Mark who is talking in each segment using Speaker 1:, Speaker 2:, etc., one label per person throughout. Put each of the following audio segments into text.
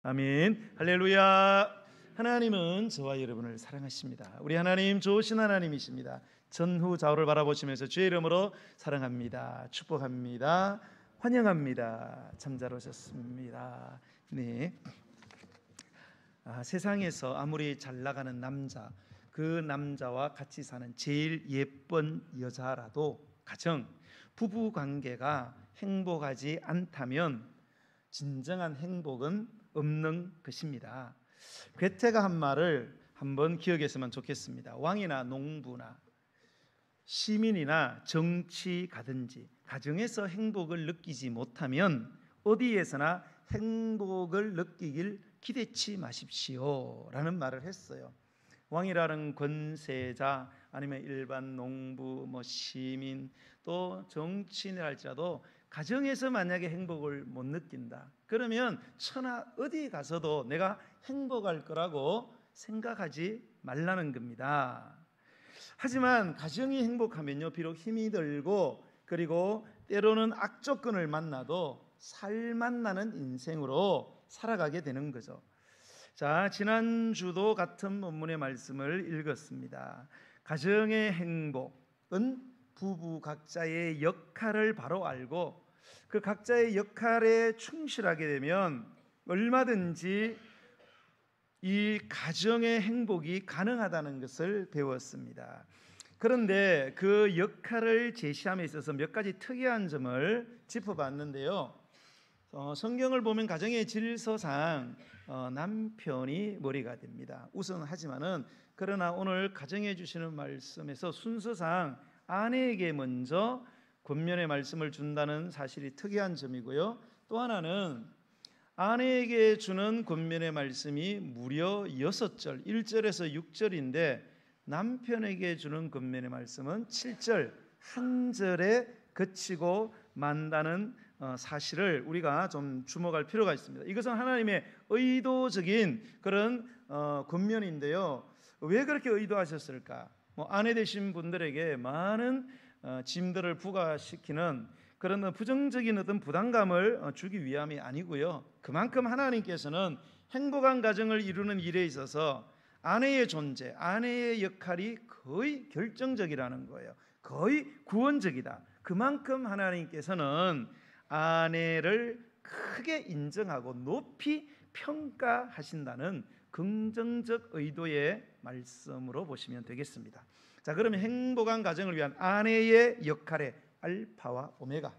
Speaker 1: 아멘. 할렐루야. 하나님은 저와 여러분을 사랑하십니다. 우리 하나님 좋으신 하나님이십니다. 전후 좌우를 바라보시면서 주의 이름으로 사랑합니다. 축복합니다. 환영합니다. 참 잘 오셨습니다. 네. 세상에서 아무리 잘 나가는 남자, 그 남자와 같이 사는 제일 예쁜 여자라도 가정, 부부 관계가 행복하지 않다면 진정한 행복은 없는 것입니다. 괴테가 한 말을 한번 기억했으면 좋겠습니다. 왕이나 농부나 시민이나 정치가든지 가정에서 행복을 느끼지 못하면 어디에서나 행복을 느끼길 기대치 마십시오 라는 말을 했어요. 왕이라는 권세자 아니면 일반 농부, 시민 또 정치인을 할지라도 가정에서 만약에 행복을 못 느낀다 그러면 천하 어디 가서도 내가 행복할 거라고 생각하지 말라는 겁니다. 하지만 가정이 행복하면요, 비록 힘이 들고 그리고 때로는 악조건을 만나도 살만 나는 인생으로 살아가게 되는 거죠. 자, 지난주도 같은 본문의 말씀을 읽었습니다. 가정의 행복은 부부 각자의 역할을 바로 알고 그 각자의 역할에 충실하게 되면 얼마든지 이 가정의 행복이 가능하다는 것을 배웠습니다. 그런데 그 역할을 제시함에 있어서 몇 가지 특이한 점을 짚어봤는데요. 성경을 보면 가정의 질서상 남편이 머리가 됩니다. 우선하지만은 그러나 오늘 가정해 주시는 말씀에서 순서상 아내에게 먼저 권면의 말씀을 준다는 사실이 특이한 점이고요. 또 하나는 아내에게 주는 권면의 말씀이 무려 6절, 1절에서 6절인데 남편에게 주는 권면의 말씀은 7절, 한 절에 그치고 만다는 사실을 우리가 좀 주목할 필요가 있습니다. 이것은 하나님의 의도적인 그런 권면인데요. 왜 그렇게 의도하셨을까? 아내 되신 분들에게 많은 짐들을 부과시키는 그런 부정적인 어떤 부담감을 주기 위함이 아니고요. 그만큼 하나님께서는 행복한 가정을 이루는 일에 있어서 아내의 존재, 아내의 역할이 거의 결정적이라는 거예요. 거의 구원적이다. 그만큼 하나님께서는 아내를 크게 인정하고 높이 평가하신다는 긍정적 의도의 말씀으로 보시면 되겠습니다. 자, 그러면 행복한 가정을 위한 아내의 역할의 알파와 오메가,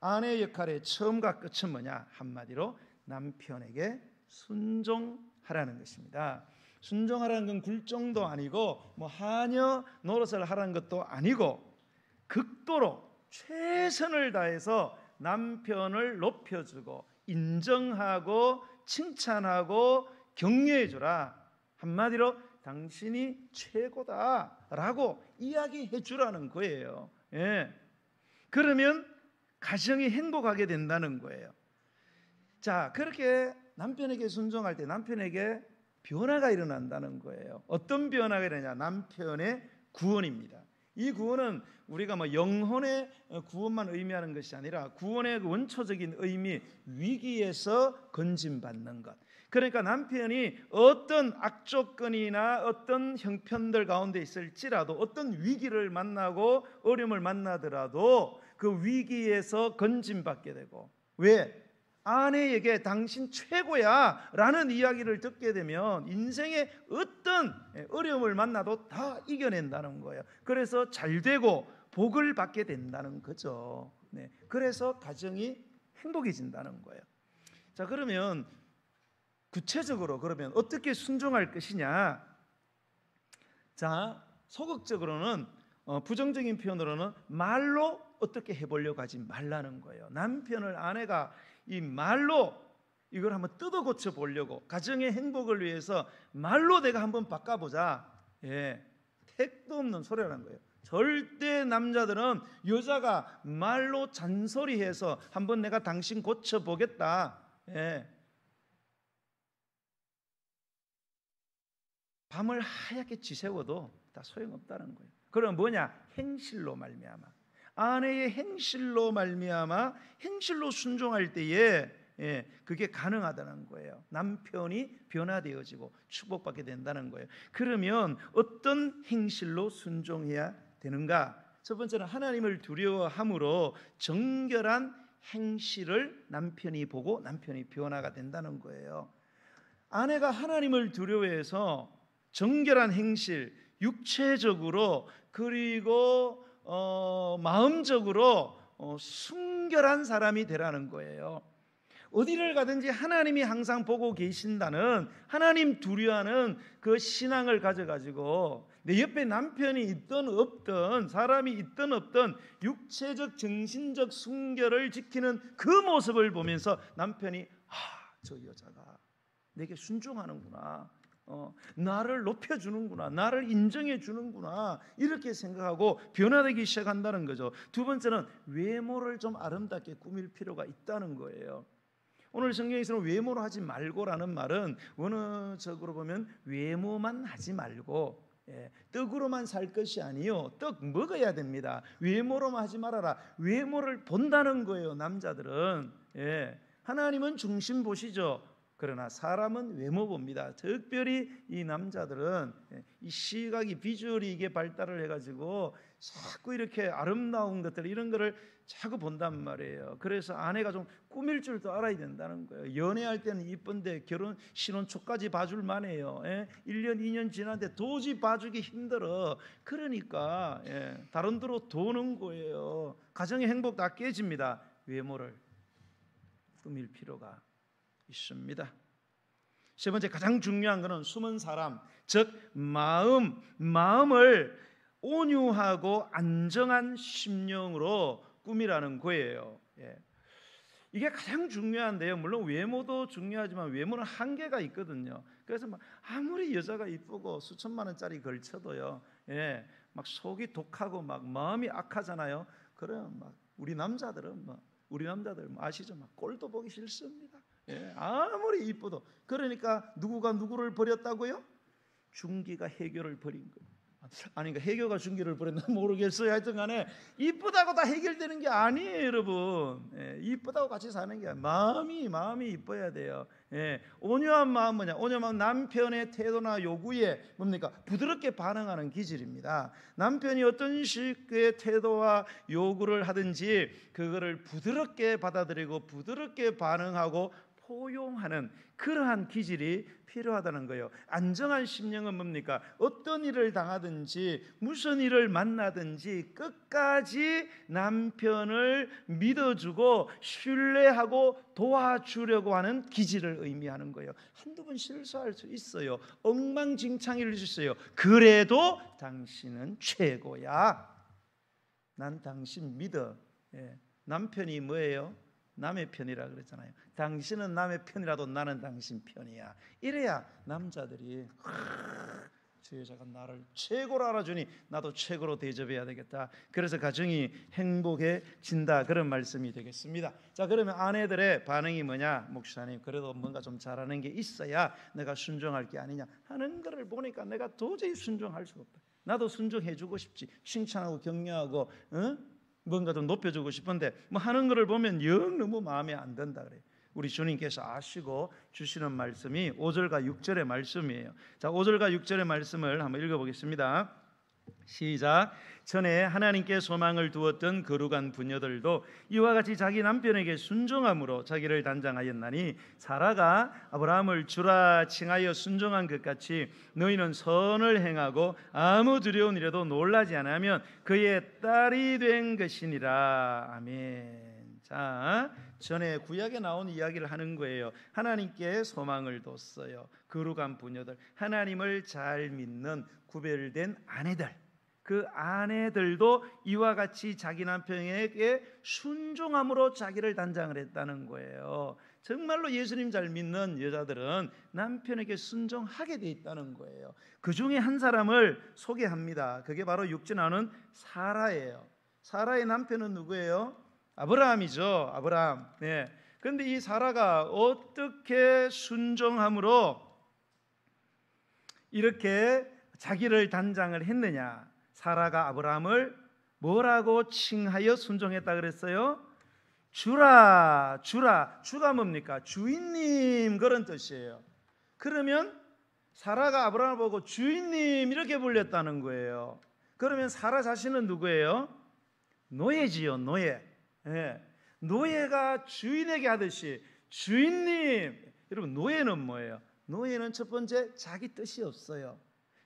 Speaker 1: 아내의 역할의 처음과 끝은 뭐냐? 한마디로 남편에게 순종하라는 것입니다. 순종하라는 건 굴종도 아니고 하녀 노릇을 하라는 것도 아니고 극도로 최선을 다해서 남편을 높여주고 인정하고 칭찬하고 격려해주라. 한마디로 당신이 최고다라고 이야기해 주라는 거예요. 예. 그러면 가정이 행복하게 된다는 거예요. 자, 그렇게 남편에게 순종할 때 남편에게 변화가 일어난다는 거예요. 어떤 변화가 일어나냐? 남편의 구원입니다. 이 구원은 우리가 영혼의 구원만 의미하는 것이 아니라 구원의 원초적인 의미, 위기에서 건짐받는 것. 그러니까 남편이 어떤 악조건이나 어떤 형편들 가운데 있을지라도 어떤 위기를 만나고 어려움을 만나더라도 그 위기에서 건짐받게 되고, 왜? 아내에게 당신 최고야 라는 이야기를 듣게 되면 인생의 어떤 어려움을 만나도 다 이겨낸다는 거예요. 그래서 잘 되고 복을 받게 된다는 거죠. 네. 그래서 가정이 행복해진다는 거예요. 자, 그러면 구체적으로 그러면 어떻게 순종할 것이냐? 자, 소극적으로는 부정적인 표현으로는 말로 어떻게 해보려고 하지 말라는 거예요. 남편을 아내가 이 말로 이걸 한번 뜯어 고쳐 보려고, 가정의 행복을 위해서 말로 내가 한번 바꿔보자. 예, 택도 없는 소리라는 거예요. 절대 남자들은 여자가 말로 잔소리해서 한번 내가 당신 고쳐보겠다. 예. 밤을 하얗게 지새워도 다 소용없다는 거예요. 그럼 뭐냐? 행실로 말미암아, 아내의 행실로 말미암아 행실로 순종할 때에 그게 가능하다는 거예요. 남편이 변화되어지고 축복받게 된다는 거예요. 그러면 어떤 행실로 순종해야 되는가? 첫 번째는 하나님을 두려워함으로 정결한 행실을 남편이 보고 남편이 변화가 된다는 거예요. 아내가 하나님을 두려워해서 정결한 행실, 육체적으로 그리고 마음적으로 순결한 사람이 되라는 거예요. 어디를 가든지 하나님이 항상 보고 계신다는, 하나님 두려워하는 그 신앙을 가져가지고 내 옆에 남편이 있든 없든, 사람이 있든 없든 육체적 정신적 순결을 지키는 그 모습을 보면서 남편이 저 여자가 내게 순종하는구나, 나를 높여주는구나, 나를 인정해 주는구나, 이렇게 생각하고 변화되기 시작한다는 거죠. 두 번째는 외모를 좀 아름답게 꾸밀 필요가 있다는 거예요. 오늘 성경에서는 외모로 하지 말고라는 말은 원어적으로 보면 외모만 하지 말고 떡으로만 살 것이 아니요, 떡 먹어야 됩니다. 외모로만 하지 말아라. 외모를 본다는 거예요. 남자들은 하나님은 중심 보시죠. 그러나 사람은 외모 봅니다. 특별히 이 남자들은 이 시각이, 비주얼이 이게 발달을 해가지고 자꾸 이렇게 아름다운 것들, 이런 거를 자꾸 본단 말이에요. 그래서 아내가 좀 꾸밀 줄도 알아야 된다는 거예요. 연애할 때는 이쁜데 결혼 신혼 초까지 봐줄 만해요. 1년 2년 지났는데 도저히 봐주기 힘들어. 그러니까 다른 데로 도는 거예요. 가정의 행복 다 깨집니다. 외모를 꾸밀 필요가 있습니다. 세 번째, 가장 중요한 것은 숨은 사람, 즉 마음을 온유하고 안정한 심령으로 꾸미라는 거예요. 이게 가장 중요한데요. 물론 외모도 중요하지만 외모는 한계가 있거든요. 그래서 아무리 여자가 이쁘고 수천만 원짜리 걸쳐도요, 막 속이 독하고 막 마음이 악하잖아요. 그러면 막 우리 남자들 아시죠? 막 꼴도 보기 싫습니다. 아무리 이뻐도. 그러니까 누구가 누구를 버렸다고요? 중기가 해교를 버린 거예요. 아니, 그러니까 해교가 중기를 버렸나 모르겠어요. 하여튼 간에 이쁘다고 다 해결되는 게 아니에요, 여러분. 이쁘다고 같이 사는 게 아니에요. 마음이 이뻐야 돼요. 온유한 마음 뭐냐? 온유한 마음, 남편의 태도나 요구에 뭡니까? 부드럽게 반응하는 기질입니다. 남편이 어떤 식의 태도와 요구를 하든지 그거를 부드럽게 받아들이고 부드럽게 반응하고 포용하는 그러한 기질이 필요하다는 거예요. 안정한 심령은 뭡니까? 어떤 일을 당하든지 무슨 일을 만나든지 끝까지 남편을 믿어주고 신뢰하고 도와주려고 하는 기질을 의미하는 거예요. 한두 번 실수할 수 있어요. 엉망진창일 수 있어요. 그래도 당신은 최고야. 난 당신 믿어. 남편이 뭐예요? 남의 편이라 그랬잖아요. 당신은 남의 편이라도 나는 당신 편이야. 이래야 남자들이 저 여자가 나를 최고로 알아주니 나도 최고로 대접해야 되겠다. 그래서 가정이 행복해진다, 그런 말씀이 되겠습니다. 자, 그러면 아내들의 반응이 뭐냐? 목사님, 그래도 뭔가 좀 잘하는 게 있어야 내가 순종할 게 아니냐 하는 것을 보니까 내가 도저히 순종할 수가 없다. 나도 순종해주고 싶지. 칭찬하고 격려하고 뭔가 좀 높여주고 싶은데 하는 것을 보면 영 너무 마음에 안 든다 그래요. 우리 주님께서 아시고 주시는 말씀이 5절과 6절의 말씀이에요. 자, 5절과 6절의 말씀을 한번 읽어보겠습니다. 시작. 전에 하나님께 소망을 두었던 거룩한 부녀들도 이와 같이 자기 남편에게 순종함으로 자기를 단장하였나니 사라가 아브라함을 주라 칭하여 순종한 것 같이 너희는 선을 행하고 아무 두려운 일에도 놀라지 않으면 그의 딸이 된 것이니라. 아멘. 자, 전에 구약에 나온 이야기를 하는 거예요. 하나님께 소망을 뒀어요. 거룩한 부녀들, 하나님을 잘 믿는 구별된 아내들, 그 아내들도 이와 같이 자기 남편에게 순종함으로 자기를 단장을 했다는 거예요. 정말로 예수님 잘 믿는 여자들은 남편에게 순종하게 돼 있다는 거예요. 그 중에 한 사람을 소개합니다. 그게 바로 6절 나오는 사라예요. 사라의 남편은 누구예요? 아브라함이죠. 아브라함. 그런데 이 사라가 어떻게 순종함으로 이렇게 자기를 단장을 했느냐? 사라가 아브라함을 뭐라고 칭하여 순종했다 그랬어요? 주라. 주가 뭡니까? 주인님 그런 뜻이에요. 그러면 사라가 아브라함을 보고 주인님 이렇게 불렸다는 거예요. 그러면 사라 자신은 누구예요? 노예지요, 노예. 예. 노예가 주인에게 하듯이 주인님. 여러분, 노예는 뭐예요? 노예는 첫 번째 자기 뜻이 없어요.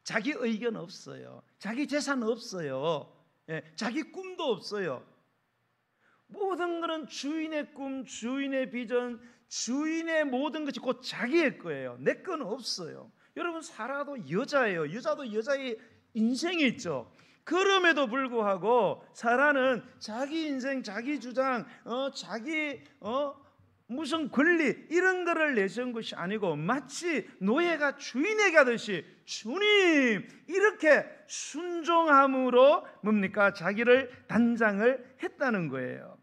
Speaker 1: 자기 의견 없어요. 자기 재산 없어요. 예. 자기 꿈도 없어요. 모든 것은 주인의 꿈, 주인의 비전, 주인의 모든 것이 곧 자기의 거예요. 내 건 없어요. 여러분, 사라도 여자예요. 여자도 여자의 인생이 있죠. 그럼에도 불구하고 사라는 자기 인생, 자기 주장, 자기 무슨 권리 이런 거를 내세운 것이 아니고 마치 노예가 주인에게 하듯이 주님 이렇게 순종함으로 뭡니까? 자기를 단장을 했다는 거예요.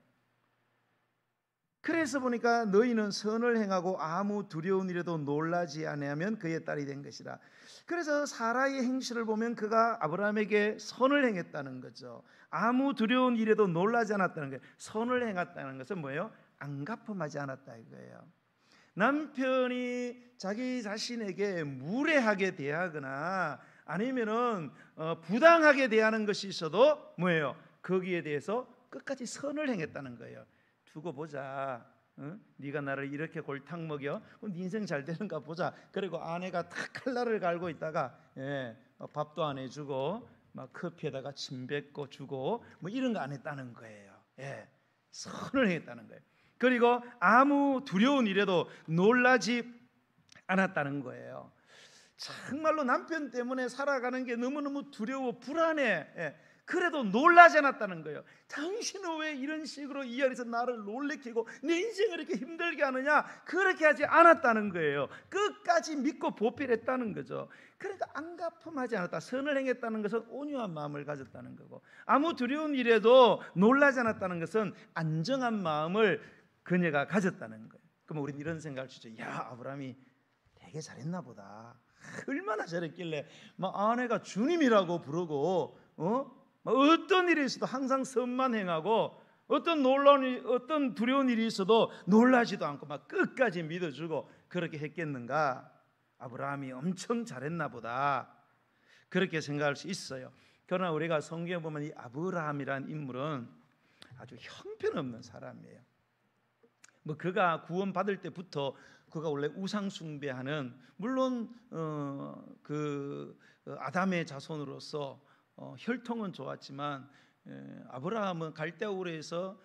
Speaker 1: 그래서 보니까 너희는 선을 행하고 아무 두려운 일에도 놀라지 아니하면 그의 딸이 된 것이라. 그래서 사라의 행실을 보면 그가 아브라함에게 선을 행했다는 거죠. 아무 두려운 일에도 놀라지 않았다는 거예요. 선을 행했다는 것은 뭐예요? 안가품하지 않았다 이거예요. 남편이 자기 자신에게 무례하게 대하거나 아니면은 부당하게 대하는 것이 있어도 뭐예요? 거기에 대해서 끝까지 선을 행했다는 거예요. 두고 보자. 네가 나를 이렇게 골탕 먹여? 그럼 네 인생 잘 되는가 보자. 그리고 아내가 탁 칼날을 갈고 있다가 밥도 안 해주고 막 커피에다가 침 뱉고 주고 뭐 이런 거 안 했다는 거예요. 선을 행했다는 거예요. 그리고 아무 두려운 일에도 놀라지 않았다는 거예요. 정말로 남편 때문에 살아가는 게 너무너무 두려워 불안해. 그래도 놀라지 않았다는 거예요. 당신은 왜 이런 식으로 이 자리에서 나를 놀래키고 내 인생을 이렇게 힘들게 하느냐? 그렇게 하지 않았다는 거예요. 끝까지 믿고 보필했다는 거죠. 그러니까 안가품하지 않았다. 선을 행했다는 것은 온유한 마음을 가졌다는 거고, 아무 두려운 일에도 놀라지 않았다는 것은 안정한 마음을 그녀가 가졌다는 거예요. 그럼 우리는 이런 생각을 주죠. 야, 아브라함이 되게 잘했나 보다. 얼마나 잘했길래 막 아내가 주님이라고 부르고 어떤 일이 있어도 항상 선만 행하고 어떤 두려운 일이 있어도 놀라지도 않고 막 끝까지 믿어주고 그렇게 했겠는가? 아브라함이 엄청 잘했나 보다. 그렇게 생각할 수 있어요. 그러나 우리가 성경에 보면 이 아브라함이라는 인물은 아주 형편없는 사람이에요. 뭐 그가 구원받을 때부터 그가 원래 우상 숭배하는, 물론 아담의 자손으로서 혈통은 좋았지만 아브라함은 갈대아우르에서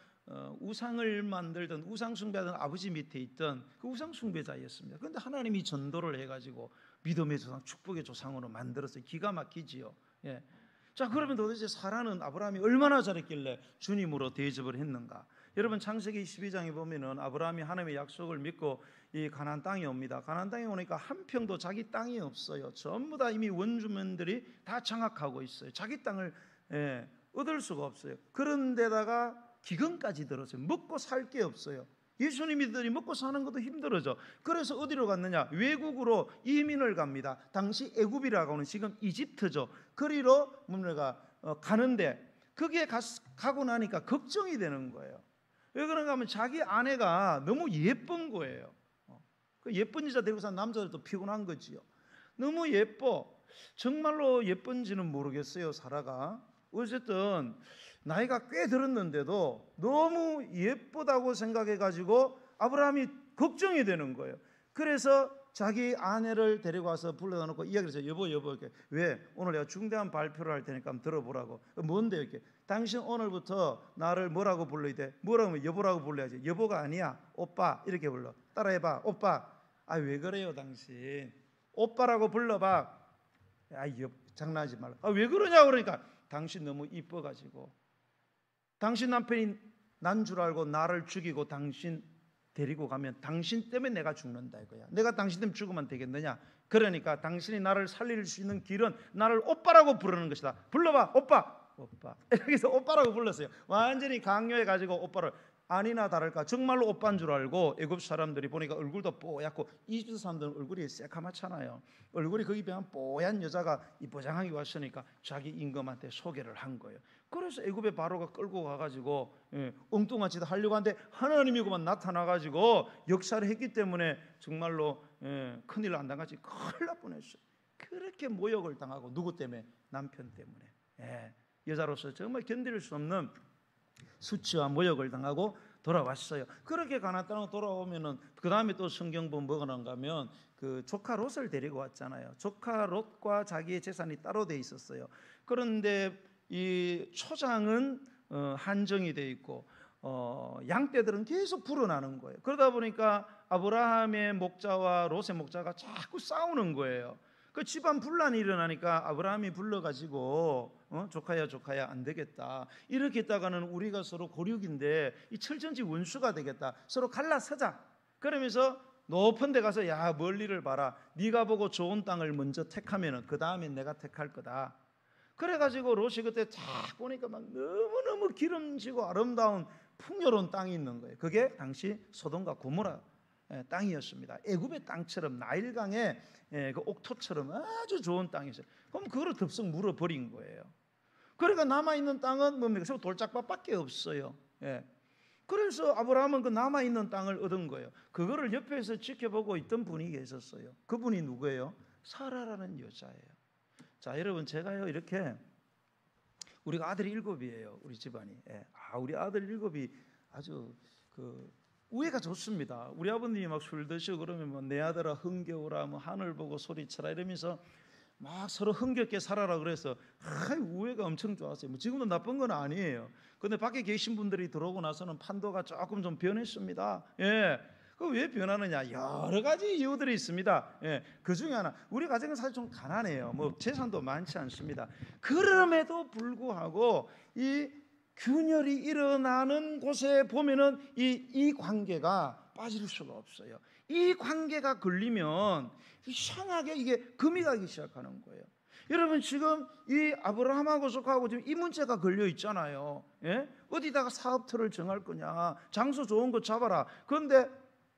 Speaker 1: 우상을 만들던, 우상 숭배하던 아버지 밑에 있던 그 우상 숭배자였습니다. 그런데 하나님이 전도를 해가지고 믿음의 조상, 축복의 조상으로 만들었어요. 기가 막히지요. 자, 그러면 도대체 사라는 아브라함이 얼마나 잘했길래 주님으로 대접을 했는가? 여러분, 창세기 12장에 보면은 아브라함이 하나님의 약속을 믿고 이 가나안 땅에 옵니다. 가나안 땅에 오니까 한 평도 자기 땅이 없어요. 전부 다 이미 원주민들이 다 장악하고 있어요. 자기 땅을 얻을 수가 없어요. 그런데다가 기근까지 들었어요. 먹고 살 게 없어요. 예수님 믿으니 먹고 사는 것도 힘들어져. 그래서 어디로 갔느냐? 외국으로 이민을 갑니다. 당시 애굽이라고 하는 지금 이집트죠. 그리로 문제가 가는데 거기에 가고 나니까 걱정이 되는 거예요. 왜 그런가 하면 자기 아내가 너무 예쁜 거예요. 그 예쁜 여자 데리고 사는 남자들도 피곤한 거지요. 너무 예뻐. 정말로 예쁜지는 모르겠어요, 사라가. 어쨌든 나이가 꽤 들었는데도 너무 예쁘다고 생각해가지고 아브라함이 걱정이 되는 거예요. 그래서 자기 아내를 데리고 와서 불러다 놓고 이야기를 했어요. 여보 이렇게, 왜? 오늘 내가 중대한 발표를 할 테니까 한번 들어보라고. 뭔데 이렇게? 당신 오늘부터 나를 뭐라고 불러야 돼? 뭐라고 하면 여보라고 불러야지. 여보가 아니야, 오빠 이렇게 불러. 따라해봐. 오빠. 아, 왜 그래요 당신? 오빠라고 불러봐. 장난하지 말라. 아, 왜 그러냐고. 그러니까 당신 너무 이뻐가지고, 당신 남편이 난 줄 알고 나를 죽이고 당신 데리고 가면 당신 때문에 내가 죽는다 이거야. 내가 당신 때문에 죽으면 되겠느냐? 그러니까 당신이 나를 살릴 수 있는 길은 나를 오빠라고 부르는 것이다. 불러봐. 오빠. 이렇게 해서 오빠라고 불렀어요. 완전히 강요해가지고 오빠를. 아니나 다를까 정말로 오빠인 줄 알고 애굽 사람들이 보니까 얼굴도 뽀얗고 이집트 사람들은 얼굴이 새카맣잖아요. 얼굴이 거기 비하면 뽀얀 여자가 이뻐장하게 왔으니까 자기 임금한테 소개를 한 거예요. 그래서 애굽의 바로가 끌고 가가지고 엉뚱한 짓 하려고 하는데 하나님이고만 나타나가지고 역사를 했기 때문에 정말로 큰일 안 당하지. 큰일 날 뻔했어요. 그렇게 모욕을 당하고 누구 때문에? 남편 때문에. 여자로서 정말 견딜 수 없는 수치와 모욕을 당하고 돌아왔어요. 그렇게 가나안 땅으로 돌아오면은 그 다음에 또 성경 보면 뭐가 나온가 하면 그 조카 롯을 데리고 왔잖아요. 조카 롯과 자기의 재산이 따로 돼 있었어요. 그런데 이 초장은 한정이 돼 있고 양떼들은 계속 불어나는 거예요. 그러다 보니까 아브라함의 목자와 롯의 목자가 자꾸 싸우는 거예요. 그 집안 분란이 일어나니까 아브라함이 불러가지고 조카야 안 되겠다. 이렇게 있다가는 우리가 서로 고륙인데 이 철전지 원수가 되겠다. 서로 갈라서자. 그러면서 높은 데 가서 야 멀리를 봐라. 네가 보고 좋은 땅을 먼저 택하면은 그 다음에 내가 택할 거다. 그래가지고 롯이 그때 딱 보니까 막 너무너무 기름지고 아름다운 풍요로운 땅이 있는 거예요. 그게 당시 소돔과 고모라 땅이었습니다. 애굽의 땅처럼 나일강의 그 옥토처럼 아주 좋은 땅이었어요. 그럼 그거를 덥석 물어버린 거예요. 그러니까 남아있는 땅은 뭡니까? 돌짝밭밖에 없어요. 그래서 아브라함은 그 남아있는 땅을 얻은 거예요. 그거를 옆에서 지켜보고 있던 분이 계셨어요. 그분이 누구예요? 사라라는 여자예요. 자, 여러분, 제가요 이렇게 우리가 아들이 7이에요. 우리 집안이. 우리 아들 7이 아주 우애가 좋습니다. 우리 아버님이 막 술 드시고 그러면 뭐 내 아들아 흥겨우라, 뭐 하늘 보고 소리쳐라 이러면서 막 서로 흥겹게 살아라 그래서 우애가 엄청 좋았어요. 뭐 지금도 나쁜 건 아니에요. 근데 밖에 계신 분들이 들어오고 나서는 판도가 조금 좀 변했습니다. 그 왜 변하느냐? 여러 가지 이유들이 있습니다. 그 중에 하나, 우리 가정은 사실 좀 가난해요. 뭐 재산도 많지 않습니다. 그럼에도 불구하고 이 균열이 일어나는 곳에 보면은 이 관계가 빠질 수가 없어요. 이 관계가 걸리면 이상하게 이게 금이 가기 시작하는 거예요. 여러분, 지금 이 아브라함하고 속하고 지금 이 문제가 걸려 있잖아요. 어디다가 사업터를 정할 거냐, 장소 좋은 거 잡아라. 그런데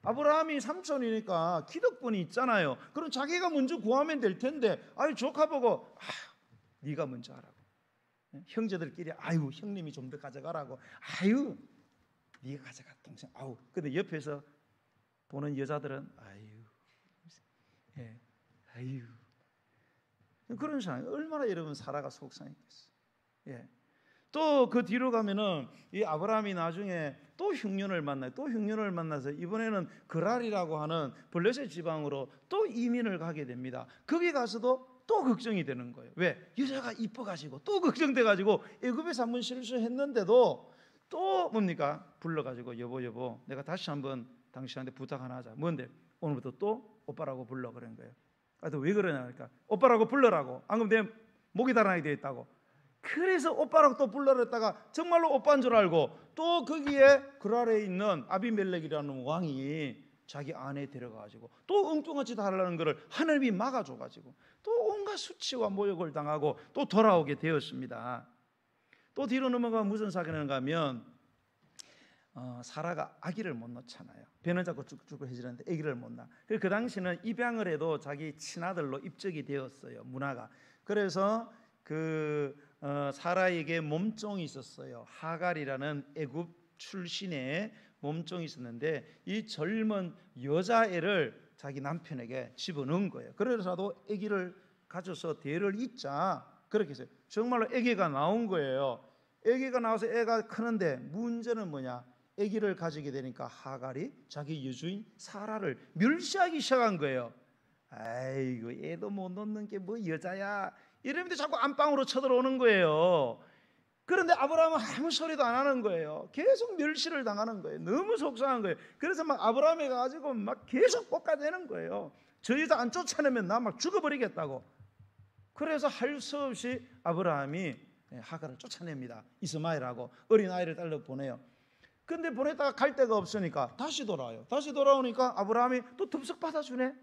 Speaker 1: 아브라함이 삼촌이니까 기득권이 있잖아요. 그럼 자기가 먼저 구하면 될 텐데, 조카 보고 네가 먼저 하라고. 형제들끼리 형님이 좀 더 가져가라고. 네가 가져가 동생. 근데 옆에서 보는 여자들은 그런 상황. 얼마나 여러분 사라가 속상했겠어요. 또 그 뒤로 가면은 이 아브라함이 나중에 또 흉년을 만나요. 또 흉년을 만나서 이번에는 그랄이라고 하는 블레셋 지방으로 또 이민을 가게 됩니다. 거기 가서도 또 걱정이 되는 거예요. 왜? 여자가 이뻐가지고 또 걱정돼가지고 애굽에서 한번 실수했는데도 또 뭡니까? 불러가지고 여보 내가 다시 한번 당신한테 부탁 하나 하자. 뭔데? 오늘부터 또 오빠라고 불러 그런 거예요. 왜 그러냐 그러니까 오빠라고 불러라고. 안 그러면 내 목이 달아나게 되어 있다고. 그래서 오빠라고 또 불러냈다가 정말로 오빠인 줄 알고 또 거기에 그랄에 있는 아비멜렉이라는 왕이 자기 아내 데려가가지고 또 엉뚱한 짓 하려는 것을 하나님이 막아줘가지고 또 온갖 수치와 모욕을 당하고 또 돌아오게 되었습니다. 또 뒤로 넘어가 무슨 사건인가 하면 사라가 아기를 못 낳잖아요. 배는 자꾸 쭉쭉 해지는데 아기를 못 낳아. 그 당시는 입양을 해도 자기 친아들로 입적이 되었어요. 문화가. 그래서 사라에게 몸종이 있었어요. 하갈이라는 애굽 출신의 몸종이 있었는데 이 젊은 여자애를 자기 남편에게 집어넣은 거예요. 그래서라도 아기를 가져서 대를 잇자 그렇게 했어요. 정말로 아기가 나온 거예요. 아기가 나와서 애가 크는데 문제는 뭐냐? 아기를 가지게 되니까 하갈이 자기 여주인 사라를 멸시하기 시작한 거예요. 애도 못 놓는 게 뭐 여자야 이러면서 자꾸 안방으로 쳐들어오는 거예요. 그런데 아브라함은 아무 소리도 안 하는 거예요. 계속 멸시를 당하는 거예요. 너무 속상한 거예요. 그래서 막 아브라함이 가지고 막 계속 볶아대는 거예요. 저 여자 안 쫓아내면 나 막 죽어버리겠다고. 그래서 할 수 없이 아브라함이 하갈을 쫓아냅니다. 이스마엘하고 어린아이를 딸려 보내요. 근데 보냈다가 갈 데가 없으니까 다시 돌아와요. 다시 돌아오니까 아브라함이 또 덥석 받아주네.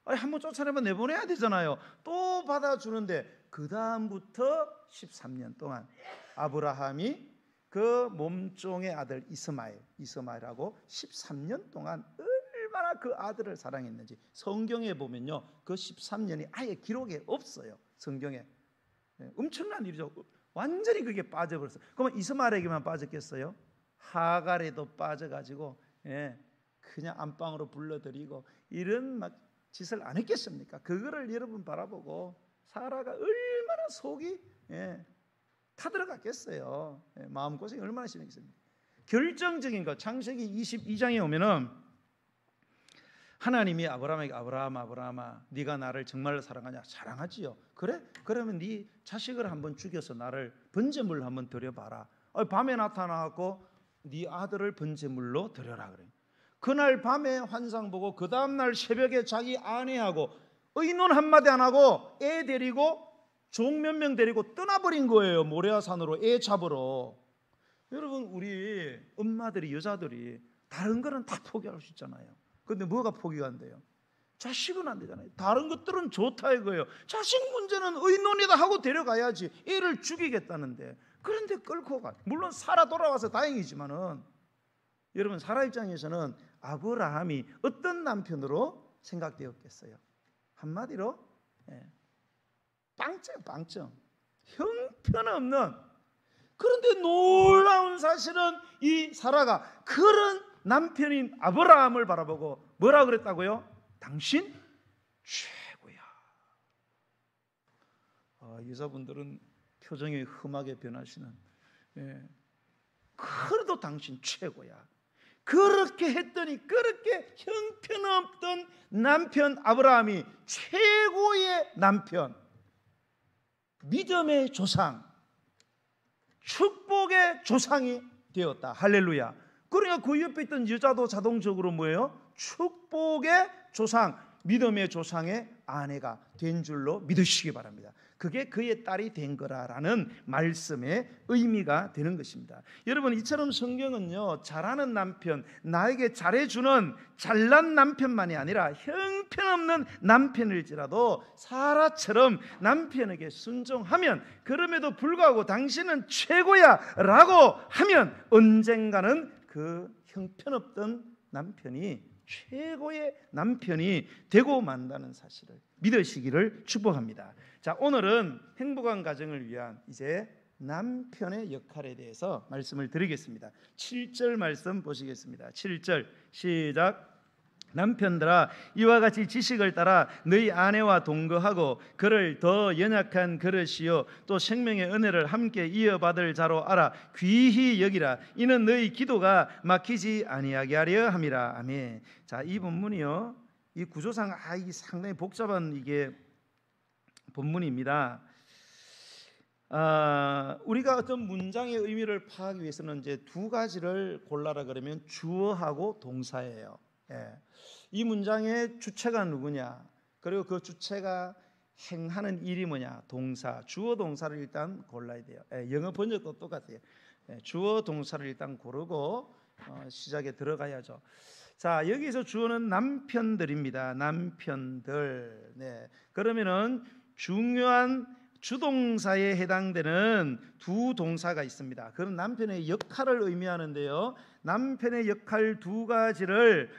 Speaker 1: 한번 쫓아내면 내보내야 되잖아요. 또 받아주는데 그 다음부터 13년 동안 아브라함이 그 몸종의 아들 이스마엘하고 13년 동안 얼마나 그 아들을 사랑했는지 성경에 보면요, 그 13년이 아예 기록에 없어요. 성경에. 엄청난 일이죠. 완전히 그게 빠져버렸어요. 그러면 이스마엘에게만 빠졌겠어요? 하갈에도 빠져가지고 그냥 안방으로 불러들이고 이런 막 짓을 안 했겠습니까? 그거를 여러분 바라보고 사라가 얼마나 속이 타들어갔겠어요. 마음고생이 얼마나 심했겠습니까? 결정적인 것, 창세기 22장에 오면은 하나님이 아브라함에게 아브라함아 네가 나를 정말로 사랑하냐? 사랑하지요. 그래? 그러면 네 자식을 한번 죽여서 나를 번제물로 한번 드려봐라. 밤에 나타나고 네 아들을 번제물로 드려라 그래. 그날 밤에 환상 보고 그 다음날 새벽에 자기 아내하고 의논 한마디 안 하고 애 데리고 종 몇 명 데리고 떠나버린 거예요. 모레아산으로 애 잡으러. 여러분, 우리 엄마들이, 여자들이 다른 거는 다 포기할 수 있잖아요. 근데 뭐가 포기가 안 돼요? 자식은 안 되잖아요. 다른 것들은 좋다 이거예요. 자식 문제는 의논이다 하고 데려가야지. 애를 죽이겠다는데. 그런데 끌고 가. 물론 살아 돌아와서 다행이지만은 여러분, 사라 입장에서는 아브라함이 어떤 남편으로 생각되었겠어요? 한마디로 빵점. 형편없는. 그런데 놀라운 사실은 이 사라가 그런 남편인 아브라함을 바라보고 뭐라 그랬다고요? 당신 최고야. 여자분들은 표정이 험하게 변하시는. 그래도 당신 최고야. 그렇게 했더니 그렇게 형편없던 남편 아브라함이 최고의 남편, 믿음의 조상, 축복의 조상이 되었다. 할렐루야. 그러니까 그 옆에 있던 여자도 자동적으로 뭐예요? 축복의 조상, 믿음의 조상의 아내가 된 줄로 믿으시기 바랍니다. 그게 그의 딸이 된 거라라는 말씀의 의미가 되는 것입니다. 여러분, 이처럼 성경은요, 잘하는 남편, 나에게 잘해주는 잘난 남편만이 아니라 형편없는 남편일지라도 사라처럼 남편에게 순종하면, 그럼에도 불구하고 당신은 최고야 라고 하면 언젠가는 그 형편없던 남편이 최고의 남편이 되고 만다는 사실을 믿으시기를 축복합니다. 자, 오늘은 행복한 가정을 위한 이제 남편의 역할에 대해서 말씀을 드리겠습니다. 7절 말씀 보시겠습니다. 7절 시작. 남편들아, 이와 같이 지식을 따라 너희 아내와 동거하고 그를 더 연약한 그릇이요 또 생명의 은혜를 함께 이어받을 자로 알아 귀히 여기라. 이는 너희 기도가 막히지 아니하게 하려 함이라. 아멘. 자, 이 본문이요, 이 구조상 이 상당히 복잡한 이게 본문입니다. 우리가 어떤 문장의 의미를 파악하기 위해서는 이제 두 가지를 골라라 그러면 주어하고 동사예요. 이 문장의 주체가 누구냐, 그리고 그 주체가 행하는 일이 뭐냐, 동사, 주어 동사를 일단 골라야 돼요. 영어 번역도 똑같아요. 주어 동사를 일단 고르고 시작에 들어가야죠. 자, 여기서 주어는 남편들입니다. 남편들. 그러면은 중요한 주동사에 해당되는 두 동사가 있습니다. 그런 남편의 역할을 의미하는데요, 남편의 역할 두 가지를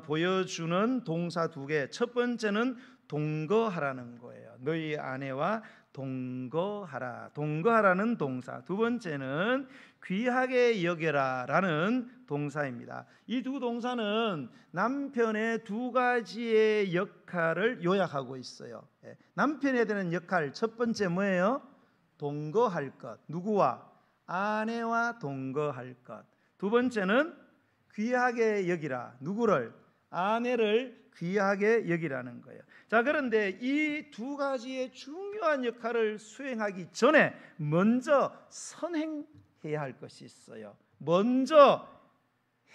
Speaker 1: 보여주는 동사 두 개. 첫 번째는 동거하라는 거예요. 너희 아내와 동거하라. 동거하라는 동사. 두 번째는 귀하게 여겨라라는 동사입니다. 이 두 동사는 남편의 두 가지의 역할을 요약하고 있어요. 남편에 되는 역할 첫 번째 뭐예요? 동거할 것. 누구와? 아내와 동거할 것. 두 번째는 귀하게 여기라. 누구를? 아내를 귀하게 여기라는 거예요. 자, 그런데 이 두 가지의 중요한 역할을 수행하기 전에 먼저 선행해야 할 것이 있어요. 먼저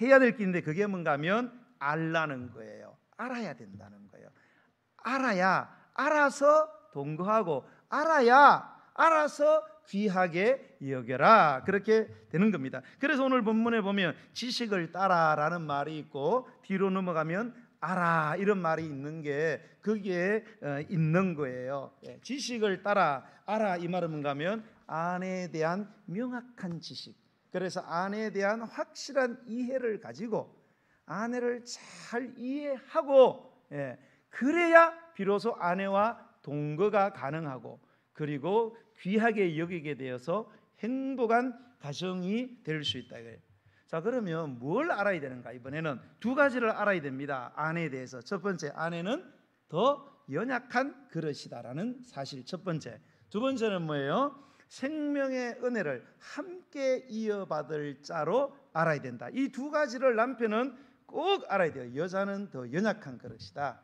Speaker 1: 해야 될 게 있는데 그게 뭔가 하면 알라는 거예요. 알아야 된다는 거예요. 알아야 알아서 동거하고, 알아야 알아서 귀하게 여겨라, 그렇게 되는 겁니다. 그래서 오늘 본문에 보면 지식을 따라라는 말이 있고 뒤로 넘어가면 알아 이런 말이 있는 게 거기에 있는 거예요. 지식을 따라 알아 이 말은 뭔가 하면 아내에 대한 명확한 지식, 그래서 아내에 대한 확실한 이해를 가지고 아내를 잘 이해하고 그래야 비로소 아내와 동거가 가능하고 그리고 귀하게 여기게 되어서 행복한 가정이 될 수 있다. 자, 그러면 뭘 알아야 되는가? 이번에는 두 가지를 알아야 됩니다. 아내에 대해서. 첫 번째, 아내는 더 연약한 그릇이다라는 사실 첫 번째. 두 번째는 뭐예요? 생명의 은혜를 함께 이어받을 자로 알아야 된다. 이 두 가지를 남편은 꼭 알아야 돼요. 여자는 더 연약한 그릇이다.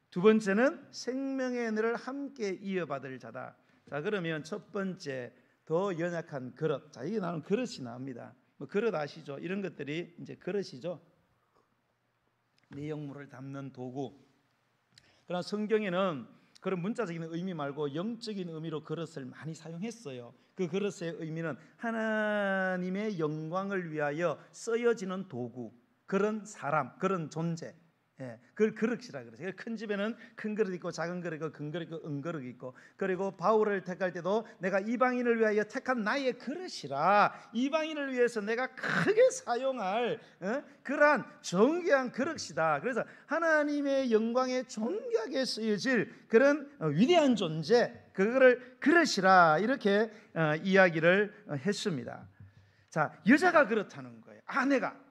Speaker 1: 두 번째는 생명의 은혜를 함께 이어받을 자다. 자, 그러면 첫 번째, 더 연약한 그릇. 자, 이게 나오는 그릇이 나옵니다. 뭐 그릇 아시죠? 이런 것들이 이제 그릇이죠. 내용물을 담는 도구. 그러나 성경에는 그런 문자적인 의미 말고 영적인 의미로 그릇을 많이 사용했어요. 그 그릇의 의미는 하나님의 영광을 위하여 쓰여지는 도구, 그런 사람, 그런 존재, 그걸 그릇이라 그러죠. 큰 집에는 큰 그릇 있고 작은 그릇 있고 큰 그릇 있고 은그릇 있고, 그리고 바울을 택할 때도 내가 이방인을 위하여 택한 나의 그릇이라, 이방인을 위해서 내가 크게 사용할 그러한 존귀한 그릇이다. 그래서 하나님의 영광에 존귀하게 쓰여질 그런 위대한 존재, 그거를 그릇이라 이렇게 이야기를 했습니다. 자, 여자가 그렇다는 거예요. 아내가,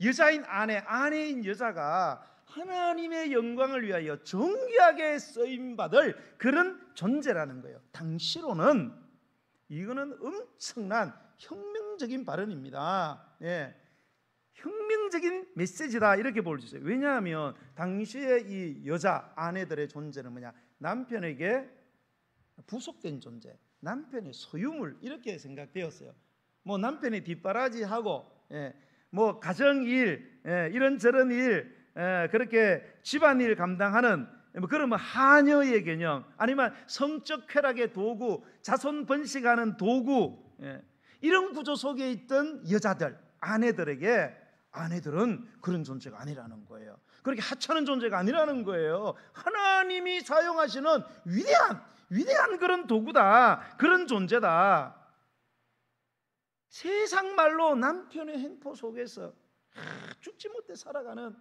Speaker 1: 여자인 아내인 여자가 하나님의 영광을 위하여 존귀하게 쓰임받을 그런 존재라는 거예요. 당시로는 이거는 엄청난 혁명적인 발언입니다. 혁명적인 메시지다 이렇게 볼 수 있어요. 왜냐하면 당시에 이 여자 아내들의 존재는 뭐냐? 남편에게 부속된 존재, 남편의 소유물 이렇게 생각되었어요. 뭐 남편이 뒷바라지하고 뭐 가정일, 이런저런 일, 그렇게 집안일 감당하는 그러면 하녀의 개념, 아니면 성적 쾌락의 도구, 자손 번식하는 도구, 이런 구조 속에 있던 여자들, 아내들은 그런 존재가 아니라는 거예요. 그렇게 하찮은 존재가 아니라는 거예요. 하나님이 사용하시는 위대한 그런 도구다, 그런 존재다. 세상 말로 남편의 행포 속에서 죽지 못해 살아가는,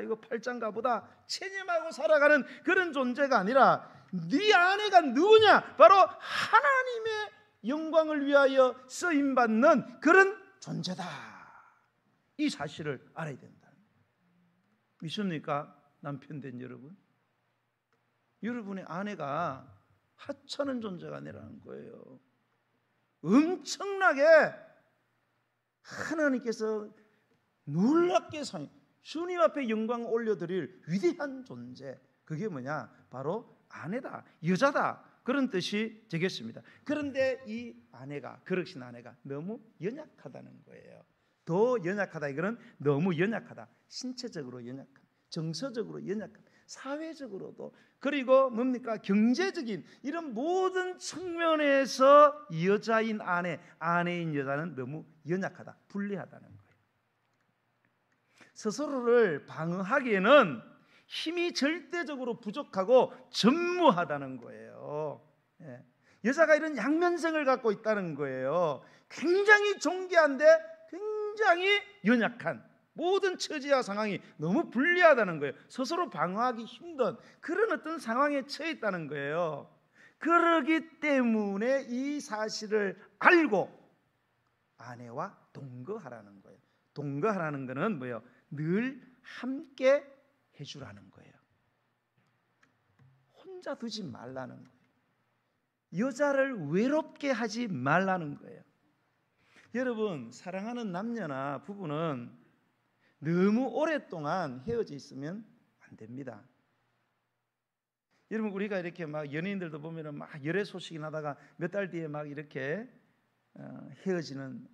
Speaker 1: 이거 팔짱가보다 체념하고 살아가는 그런 존재가 아니라 네 아내가 누구냐? 바로 하나님의 영광을 위하여 쓰임받는 그런 존재다. 이 사실을 알아야 된다. 믿습니까? 남편 된 여러분, 여러분의 아내가 하찮은 존재가 아니라는 거예요. 엄청나게 하나님께서 놀랍게 주님 앞에 영광 올려드릴 위대한 존재, 그게 뭐냐? 바로 아내다, 여자다, 그런 뜻이 되겠습니다. 그런데 이 아내가, 그릇인 아내가 너무 연약하다는 거예요. 더 연약하다, 이거는 너무 연약하다. 신체적으로 연약한, 정서적으로 연약한, 사회적으로도, 그리고 뭡니까? 경제적인 이런 모든 측면에서 여자인 아내인 여자는 너무 연약하다, 불리하다는 거예요. 스스로를 방어하기에는 힘이 절대적으로 부족하고 전무하다는 거예요. 여자가 이런 양면성을 갖고 있다는 거예요. 굉장히 존귀한데 굉장히 연약한, 모든 처지와 상황이 너무 불리하다는 거예요. 스스로 방어하기 힘든 그런 어떤 상황에 처해 있다는 거예요. 그러기 때문에 이 사실을 알고 아내와 동거하라는 거예요. 동거하라는 거는 뭐예요? 늘 함께 해주라는 거예요. 혼자 두지 말라는 거예요. 여자를 외롭게 하지 말라는 거예요. 여러분, 사랑하는 남녀나 부부는 너무 오랫동안 헤어져 있으면 안 됩니다. 여러분, 우리가 이렇게 막 연예인들도 보면은 막 열애 소식이 나다가 몇 달 뒤에 막 이렇게 헤어지는,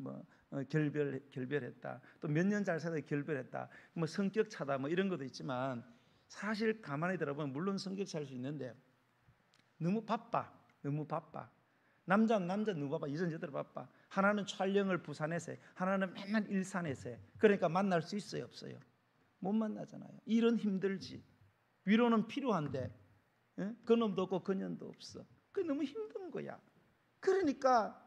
Speaker 1: 결별했다, 또 몇 년 잘 살다 결별했다, 뭐 성격 차다, 뭐 이런 것도 있지만, 사실 가만히 들어보면 물론 성격 차일 수 있는데 너무 바빠. 남자는 너무 바빠. 여자는 바빠. 하나는 촬영을 부산에서 해, 하나는 맨날 일산에서 해. 그러니까 만날 수 있어요, 없어요? 못 만나잖아요. 일은 힘들지, 위로는 필요한데 그놈도 없고 그년도 없어. 그게 너무 힘든 거야. 그러니까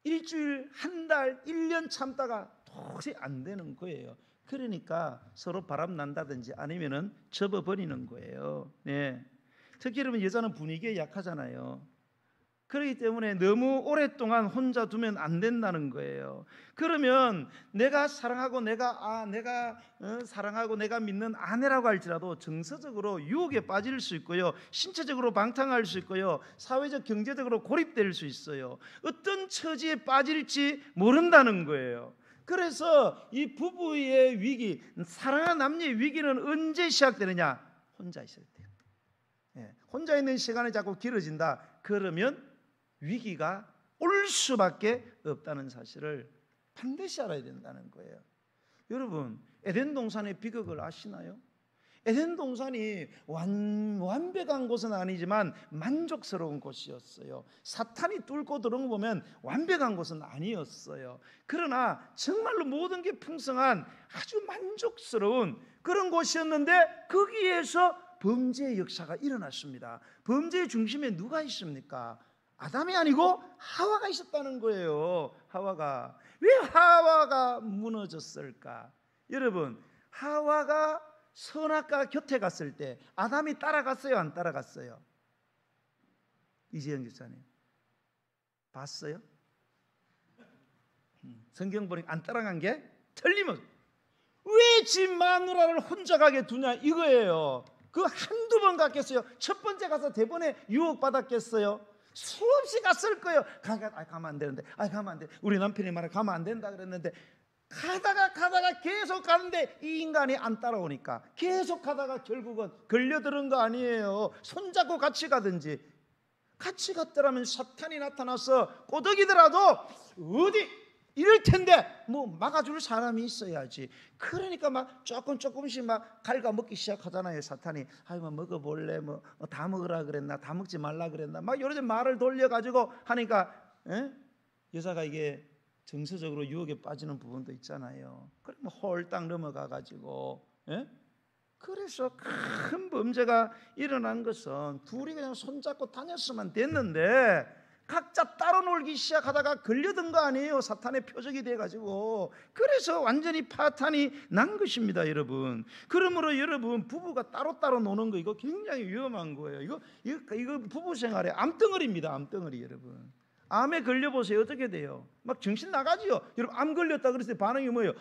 Speaker 1: 일주일, 한 달, 1년 참다가 도저히 안 되는 거예요. 그러니까 서로 바람 난다든지 아니면은 접어버리는 거예요. 네. 특히 여러분 여자는 분위기에 약하잖아요. 그렇기 때문에 너무 오랫동안 혼자 두면 안 된다는 거예요. 그러면 내가 사랑하고 사랑하고 내가 믿는 아내라고 할지라도 정서적으로 유혹에 빠질 수 있고요, 신체적으로 방탕할 수 있고요, 사회적 경제적으로 고립될 수 있어요. 어떤 처지에 빠질지 모른다는 거예요. 그래서 이 부부의 위기, 사랑하는 남녀의 위기는 언제 시작되느냐? 혼자 있을 때. 혼자 있는 시간이 자꾸 길어진다. 그러면 위기가 올 수밖에 없다는 사실을 반드시 알아야 된다는 거예요. 여러분, 에덴 동산의 비극을 아시나요? 에덴 동산이 완벽한 곳은 아니지만 만족스러운 곳이었어요. 사탄이 뚫고 들어온 거 보면 완벽한 곳은 아니었어요. 그러나 정말로 모든 게 풍성한 아주 만족스러운 그런 곳이었는데 거기에서 범죄의 역사가 일어났습니다. 범죄의 중심에 누가 있습니까? 아담이 아니고 하와가 있었다는 거예요. 하와가. 왜 하와가 무너졌을까? 여러분, 하와가 선악과 곁에 갔을 때 아담이 따라갔어요? 안 따라갔어요? 이재영 집사님 봤어요? 성경 보니까 안 따라간 게 틀림없어요. 왜 집 마누라를 혼자 가게 두냐 이거예요. 그 한두 번 갔겠어요? 첫 번째 가서 대번에 유혹받았겠어요? 수없이 갔을 거예요. 가면 안 되는데, 가면 안 돼. 우리 남편이 말해 가면 안 된다 그랬는데 가다가 계속 가는데 이 인간이 안 따라오니까 계속 가다가 결국은 걸려드는 거 아니에요. 손잡고 같이 가든지. 같이 갔더라면 사탄이 나타나서 꼬덕이더라도 어디 이럴 텐데 뭐 막아줄 사람이 있어야지. 그러니까 막 조금씩 막 갉아먹기 시작하잖아요. 사탄이. 뭐 먹어볼래? 뭐 다 먹으라 그랬나? 다 먹지 말라 그랬나? 막 여러 말을 돌려가지고 하니까 여자가 이게 정서적으로 유혹에 빠지는 부분도 있잖아요. 그러면 홀딱 넘어가가지고 그래서 큰 범죄가 일어난 것은 둘이 그냥 손잡고 다녔으면 됐는데 각자 따로 놀기 시작하다가 걸려든 거 아니에요. 사탄의 표적이 돼가지고. 그래서 완전히 파탄이 난 것입니다, 여러분. 그러므로 여러분, 부부가 따로따로 노는 거 이거 굉장히 위험한 거예요. 이거 부부 생활의 암덩어리입니다. 암덩어리. 여러분, 암에 걸려보세요. 어떻게 돼요? 막 정신 나가지요. 여러분, 암 걸렸다 그랬을 때 반응이 뭐예요?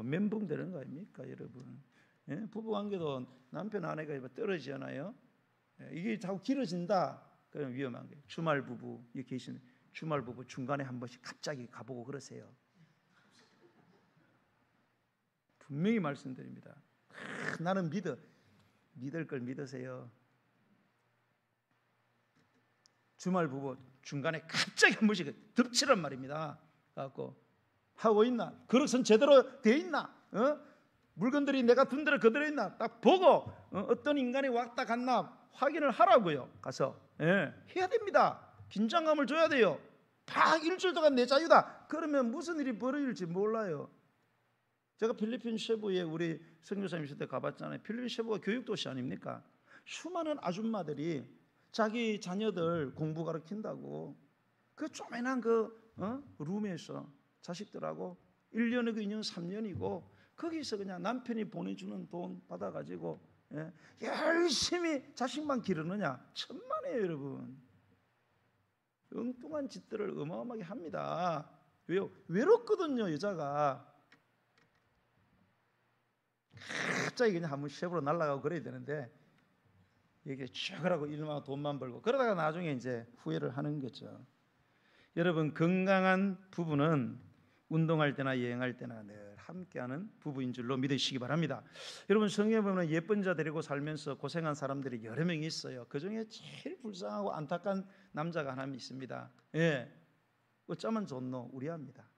Speaker 1: 멘붕 되는 거 아닙니까, 여러분? 부부 관계도 남편 아내가 떨어지잖아요. 이게 자꾸 길어진다. 그럼 위험한 거예요. 주말 부부 여기 계시는 주말 부부 중간에 한 번씩 갑자기 가보고 그러세요. 분명히 말씀드립니다. 나는 믿을 걸 믿으세요. 주말 부부 중간에 갑자기 한 번씩 덮치란 말입니다. 갖고 하고 있나? 그릇은 제대로 돼 있나? 물건들이 내가 둔 대로 그대로 있나? 딱 보고 어떤 인간이 왔다 갔나 확인을 하라고요. 가서 해야 됩니다. 긴장감을 줘야 돼요. 딱 일주일 동안 내 자유다. 그러면 무슨 일이 벌어질지 몰라요. 제가 필리핀 세부에 우리 선교사님 있을 때 가봤잖아요. 필리핀 세부가 교육도시 아닙니까? 수많은 아줌마들이 자기 자녀들 공부 가르친다고 그 조그만한 룸에서 자식들하고 1년이고 2년 3년이고 거기서 그냥 남편이 보내주는 돈 받아가지고 열심히 자식만 기르느냐? 천만에요, 여러분. 엉뚱한 짓들을 어마어마하게 합니다. 왜요? 외롭거든요, 여자가. 갑자기 그냥 한번 쉐브로 날아가고 그래야 되는데 이게 죽으라고 일만 돈만 벌고 그러다가 나중에 이제 후회를 하는 거죠. 여러분, 건강한 부부는 운동할 때나 여행할 때나 늘 함께하는 부부인 줄로 믿으시기 바랍니다. 여러분, 성경에 보면 예쁜 자 데리고 살면서 고생한 사람들이 여러 명이 있어요. 그 중에 제일 불쌍하고 안타까운 남자가 하나 있습니다. 어쩌면 좋노? 우리아입니다.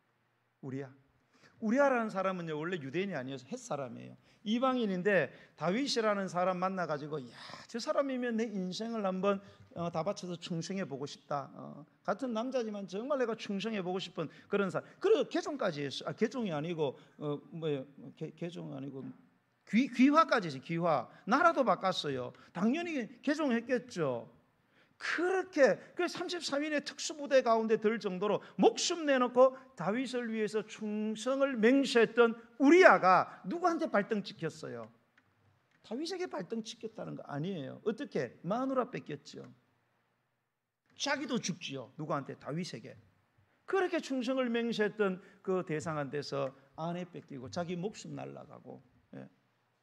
Speaker 1: 우리아라는 사람은요 원래 유대인이 아니어서 헷 사람이에요. 이방인인데 다윗이라는 사람 만나가지고 저 사람이면 내 인생을 한번 다 바쳐서 충성해 보고 싶다. 같은 남자지만 정말 내가 충성해 보고 싶은 그런 사람. 그래서 개종까지 했어요. 개종이 아니고 개종 아니고 귀화까지 했어요. 귀화. 나라도 바꿨어요. 당연히 개종했겠죠. 그렇게 그 33인의 특수부대 가운데 들 정도로 목숨 내놓고 다윗을 위해서 충성을 맹세했던 우리아가 누구한테 발등 찍혔어요? 다윗에게 발등 찍혔다는 거 아니에요. 어떻게? 마누라 뺏겼죠. 자기도 죽지요. 누구한테? 다윗에게. 그렇게 충성을 맹세했던 그 대상한테서 아내 뺏기고 자기 목숨 날아가고. 예.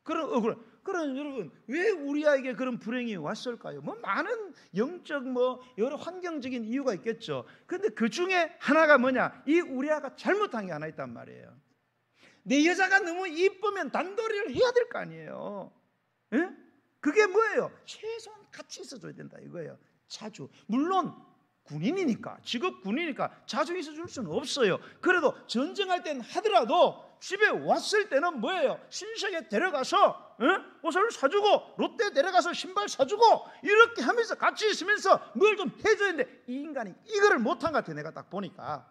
Speaker 1: 그런 억울. 그런 여러분 왜 우리에게 그런 불행이 왔을까요? 뭐 많은 영적 뭐 여러 환경적인 이유가 있겠죠. 그런데 그 중에 하나가 뭐냐? 이 우리아가 잘못한 게 하나 있단 말이에요. 내 여자가 너무 이쁘면 단도리를 해야 될 거 아니에요. 예? 그게 뭐예요? 최소한 같이 있어줘야 된다 이거예요. 자주. 물론 군인이니까, 직업 군이니까 자주 있어줄 수는 없어요. 그래도 전쟁할 땐 하더라도 집에 왔을 때는 뭐예요? 신세계 데려가서 옷을 사주고 롯데 데려가서 신발 사주고 이렇게 하면서 같이 있으면서 뭘 좀 해줘야 되는데 이 인간이 이거를 못한 것 같아. 내가 딱 보니까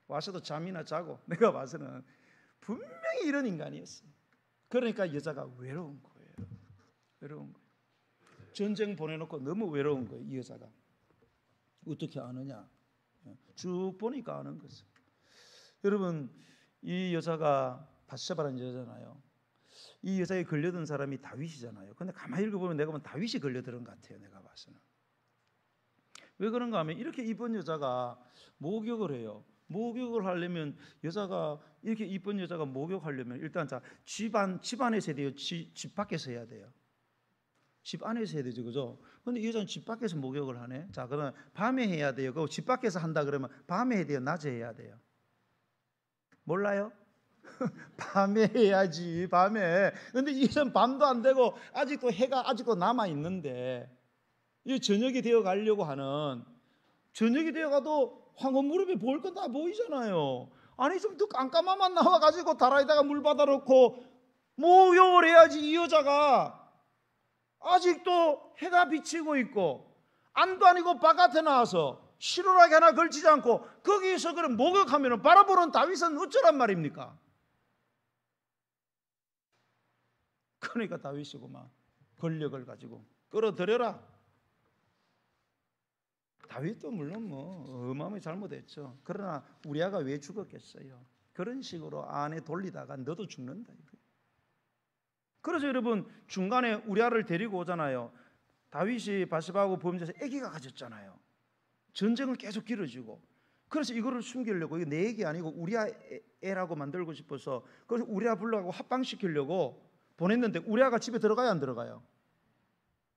Speaker 1: 와서도 잠이나 자고 내가 봐서는 분명히 이런 인간이었어요. 그러니까 여자가 외로운 거예요. 외로운 거예요. 전쟁 보내놓고 너무 외로운 거예요. 이 여자가. 어떻게 아느냐? 쭉 보니까 아는 거죠. 여러분 이 여자가 바세바라는 여자잖아요. 이 여자에 걸려든 사람이 다윗이잖아요. 근데 가만히 읽어보면 내가 보면 다윗이 걸려들은 것 같아요. 내가 봐서는. 왜 그런가 하면 이렇게 이쁜 여자가 목욕을 해요. 목욕을 하려면 여자가 이렇게 이쁜 여자가 목욕하려면 일단 자 집 안에서 해야 돼요. 집 밖에서 해야 돼요. 집 안에서 해야 되죠, 그죠? 근데 이 여자는 집 밖에서 목욕을 하네. 자, 그러면 밤에 해야 돼요. 그 집 밖에서 한다 그러면 밤에 해야 돼요, 낮에 해야 돼요? 몰라요? 밤에 해야지, 밤에. 근데 이 여자는 밤도 안 되고 아직도 해가 아직도 남아 있는데 이 저녁이 되어 가려고 하는 저녁이 되어 가도 황혼 무릎에 보일 건 다 보이잖아요. 아니 좀 더 깜깜함만 나와 가지고 다라에다가 물 받아 놓고 목욕을 해야지. 이 여자가 아직도 해가 비치고 있고 안도 아니고 바깥에 나와서 실오라기 하나 걸치지 않고 거기에서 그런 목욕하면 바라보는 다윗은 어쩌란 말입니까? 그러니까 다윗이구만. 권력을 가지고 끌어들여라. 다윗도 물론 뭐 어마어마하게 잘못했죠. 그러나 우리아가 왜 죽었겠어요? 그런 식으로 아내 돌리다가 너도 죽는다. 그래서 여러분 중간에 우리아를 데리고 오잖아요. 다윗이 바세바하고 범죄해서 아기가 가졌잖아요. 전쟁은 계속 길어지고. 그래서 이거를 숨기려고 이거 내 애기 아니고 우리아 애라고 만들고 싶어서 그래서 우리아 불러가고 합방시키려고 보냈는데 우리아가 집에 들어가요 안 들어가요?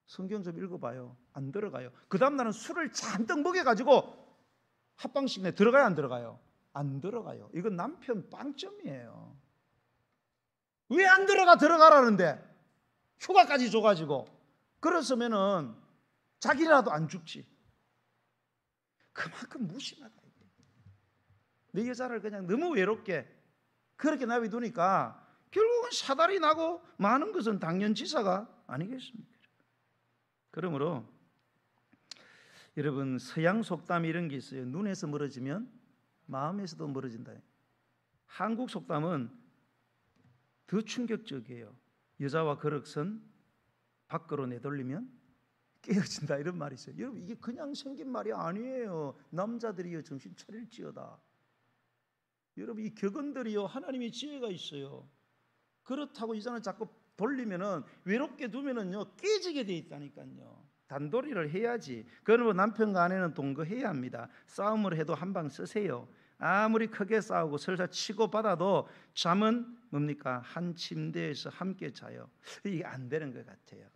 Speaker 1: 성경 좀 읽어봐요. 안 들어가요. 그 다음 날은 술을 잔뜩 먹여가지고 합방시키네. 들어가요 안 들어가요? 안 들어가요. 이건 남편 빵점이에요. 왜 안 들어가라는데 휴가까지 줘가지고. 그랬으면은 자기라도 안 죽지. 그만큼 무심하다. 내 여자를 그냥 너무 외롭게 그렇게 놔두니까 결국은 사달이 나고 많은 것은 당연지사가 아니겠습니까? 그러므로 여러분 서양 속담 이런 게 있어요. 눈에서 멀어지면 마음에서도 멀어진다. 한국 속담은 더 충격적이에요. 여자와 거럭선 밖으로 내돌리면 깨어진다 이런 말이 있어요. 여러분 이게 그냥 생긴 말이 아니에요. 남자들이여 정신 차릴지어다. 여러분 이 격언들이요 하나님의 지혜가 있어요. 그렇다고 여자는 자꾸 돌리면은 외롭게 두면은요 깨지게 돼 있다니까요. 단도리를 해야지. 그러면 남편과 아내는 동거해야 합니다. 싸움을 해도 한 방 쓰세요. 아무리 크게 싸우고 설사 치고 받아도 잠은 뭡니까? 한 침대에서 함께 자요. 이게 안 되는 것 같아요.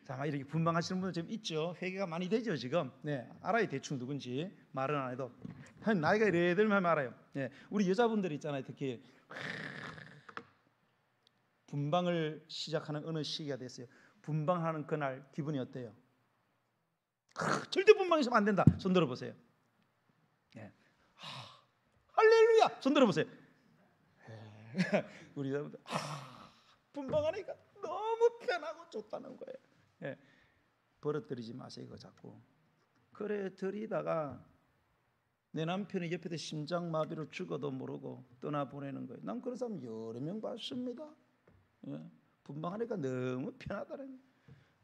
Speaker 1: 자, 이렇게 분방하시는 분들 좀 있죠. 회개가 많이 되죠 지금. 네, 알아요 대충 누군지. 말은 안 해도 나이가 이래 들면 알아요. 네, 우리 여자분들 있잖아요. 특히 분방을 시작하는 어느 시기가 됐어요. 분방하는 그날 기분이 어때요? 절대 분방했으면 안 된다. 손 들어보세요. 예. 할렐루야. 손 들어보세요. 우리 여러분들 분방하니까 너무 편하고 좋다는 거예요. 예. 버릇들이지 마세요. 이거 자꾸. 그래 들이다가 내 남편이 옆에서 심장마비로 죽어도 모르고 떠나보내는 거예요. 난 그런 사람 여러 명 봤습니다. 예. 분방하니까 너무 편하다는 거예요.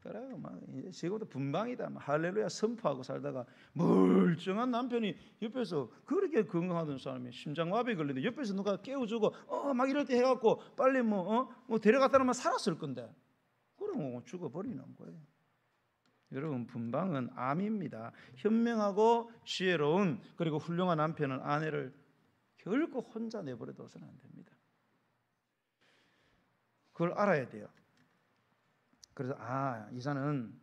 Speaker 1: 그래요. 막 지금부터 분방이다. 막 할렐루야 선포하고 살다가 멀쩡한 남편이 옆에서 그렇게 건강하던 사람이 심장마비 걸리는데 옆에서 누가 깨워주고 막 이럴 때 해갖고 빨리 뭐 데려갔다 놓으면 살았을 건데 그러면 죽어버리는 거예요. 여러분, 분방은 암입니다. 현명하고 지혜로운 그리고 훌륭한 남편은 아내를 결코 혼자 내버려둬서는 안 됩니다. 그걸 알아야 돼요. 그래서 이사는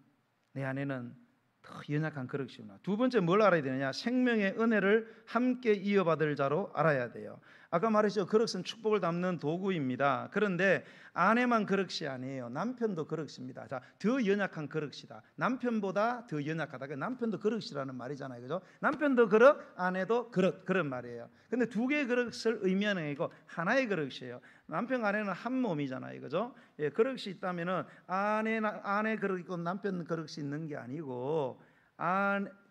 Speaker 1: 내 아내는 더 연약한 그릇이구나. 두 번째 뭘 알아야 되느냐? 생명의 은혜를 함께 이어받을 자로 알아야 돼요. 아까 말했죠. 그릇은 축복을 담는 도구입니다. 그런데 아내만 그릇이 아니에요. 남편도 그릇입니다. 자, 더 연약한 그릇이다. 남편보다 더 연약하다. 남편도 그릇이라는 말이잖아요. 그죠? 남편도 그릇, 아내도 그릇, 그런 말이에요. 근데 두 개의 그릇을 의미하는 게 아니고 하나의 그릇이에요. 남편 아내는 한 몸이잖아요. 그죠? 예, 그릇이 있다면은 아내 그릇 있고 남편 그릇이 있는 게 아니고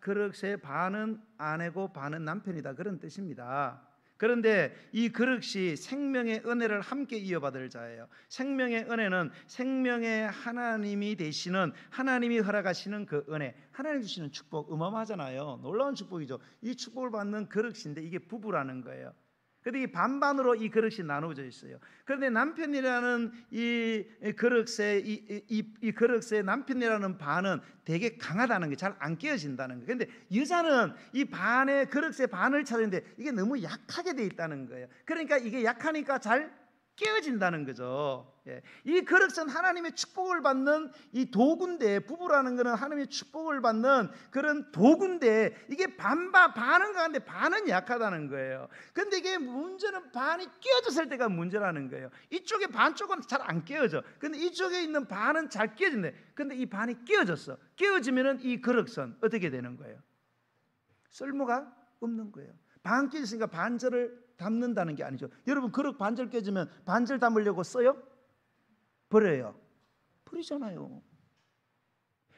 Speaker 1: 그릇의 반은 아내고 반은 남편이다. 그런 뜻입니다. 그런데 이 그릇이 생명의 은혜를 함께 이어받을 자예요. 생명의 은혜는 생명의 하나님이 되시는, 하나님이 허락하시는 그 은혜, 하나님 주시는 축복, 어마어마하잖아요. 놀라운 축복이죠. 이 축복을 받는 그릇인데 이게 부부라는 거예요. 그런데 이 반반으로 이 그릇이 나누어져 있어요. 그런데 남편이라는 이 그릇의 남편이라는 반은 되게 강하다는 게 잘 안 깨어진다는 거예요. 그런데 여자는 이 반의 그릇의 반을 찾는데 이게 너무 약하게 돼 있다는 거예요. 그러니까 이게 약하니까 잘 깨어진다는 거죠. 예. 이 그릇은 하나님의 축복을 받는 이 도구인데, 부부라는 것은 하나님의 축복을 받는 그런 도구인데 이게 반은 강한데 반은 약하다는 거예요. 그런데 이게 문제는 반이 깨어졌을 때가 문제라는 거예요. 이쪽에 반쪽은 잘 안 깨어져. 근데 이쪽에 있는 반은 잘 깨어진대. 근데 이 반이 깨어졌어. 깨어지면은 이 그릇은 어떻게 되는 거예요? 쓸모가 없는 거예요. 반 깨졌으니까 반절을 담는다는 게 아니죠. 여러분, 그릇 반절 깨지면 반절 담으려고 써요? 버려요? 버리잖아요.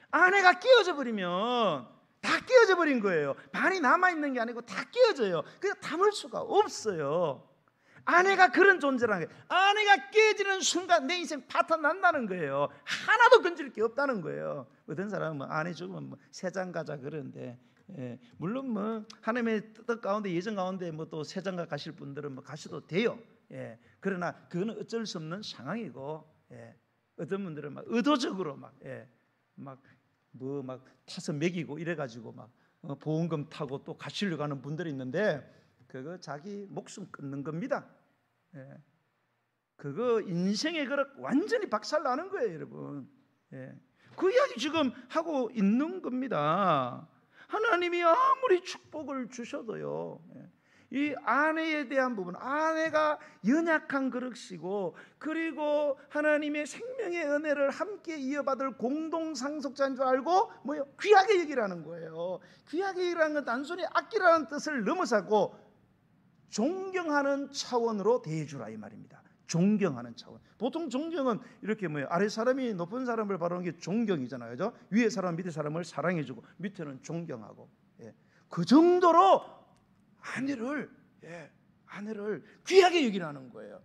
Speaker 1: 아내가 깨어져 버리면 다 깨어져 버린 거예요. 반이 남아있는 게 아니고 다 깨어져요. 그래서 담을 수가 없어요. 아내가 그런 존재라는 거예요. 아내가 깨지는 순간 내 인생 파탄 난다는 거예요. 하나도 건질 게 없다는 거예요. 어떤 사람은 아내 죽으면 세장 가자 그러는데, 예, 물론 하나님의 뜻 가운데, 예정 가운데 또 세장가 가실 분들은 가셔도 돼요. 예, 그러나 그거는 어쩔 수 없는 상황이고, 예, 어떤 분들은 의도적으로 타서 먹이고 이래가지고 보험금 타고 또 가시려고 하는 분들이 있는데 그거 자기 목숨 끊는 겁니다. 예, 그거 인생의 그릇 완전히 박살나는 거예요, 여러분. 예, 그 이야기 지금 하고 있는 겁니다. 하나님이 아무리 축복을 주셔도요, 이 아내에 대한 부분, 아내가 연약한 그릇이고, 그리고 하나님의 생명의 은혜를 함께 이어받을 공동상속자인 줄 알고 귀하게 여기라는 거예요. 귀하게 여기라는 건 단순히 아끼라는 뜻을 넘어서고 존경하는 차원으로 대해주라 이 말입니다. 존경하는 차원. 보통 존경은 이렇게 아래 사람이 높은 사람을 바라보는 게 존경이잖아요. 그죠? 위에 사람 밑에 사람을 사랑해주고 밑에는 존경하고, 예, 그 정도로 아내를 귀하게 여기라는 거예요.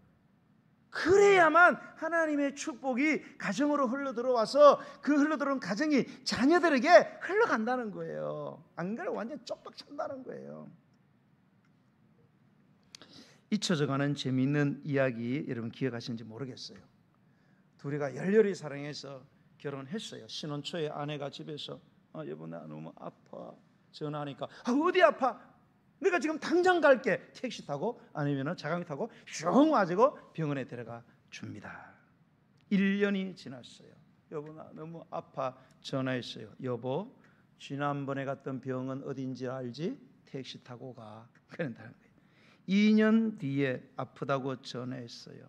Speaker 1: 그래야만 하나님의 축복이 가정으로 흘러들어와서 그 흘러들어온 가정이 자녀들에게 흘러간다는 거예요. 안 그러면 완전 쪽박 찬다는 거예요. 잊혀져가는 재미있는 이야기 여러분 기억하시는지 모르겠어요. 둘이가 열렬히 사랑해서 결혼했어요. 신혼 초에 아내가 집에서 여보 나 너무 아파 전화하니까 어디 아파? 내가 지금 당장 갈게. 택시 타고 아니면 자가용 타고 슝 와지고 병원에 데려가 줍니다. 1년이 지났어요. 여보 나 너무 아파 전화했어요. 여보 지난번에 갔던 병원 어딘지 알지? 택시 타고 가. 그런다는 거예요. 2년 뒤에 아프다고 전화했어요.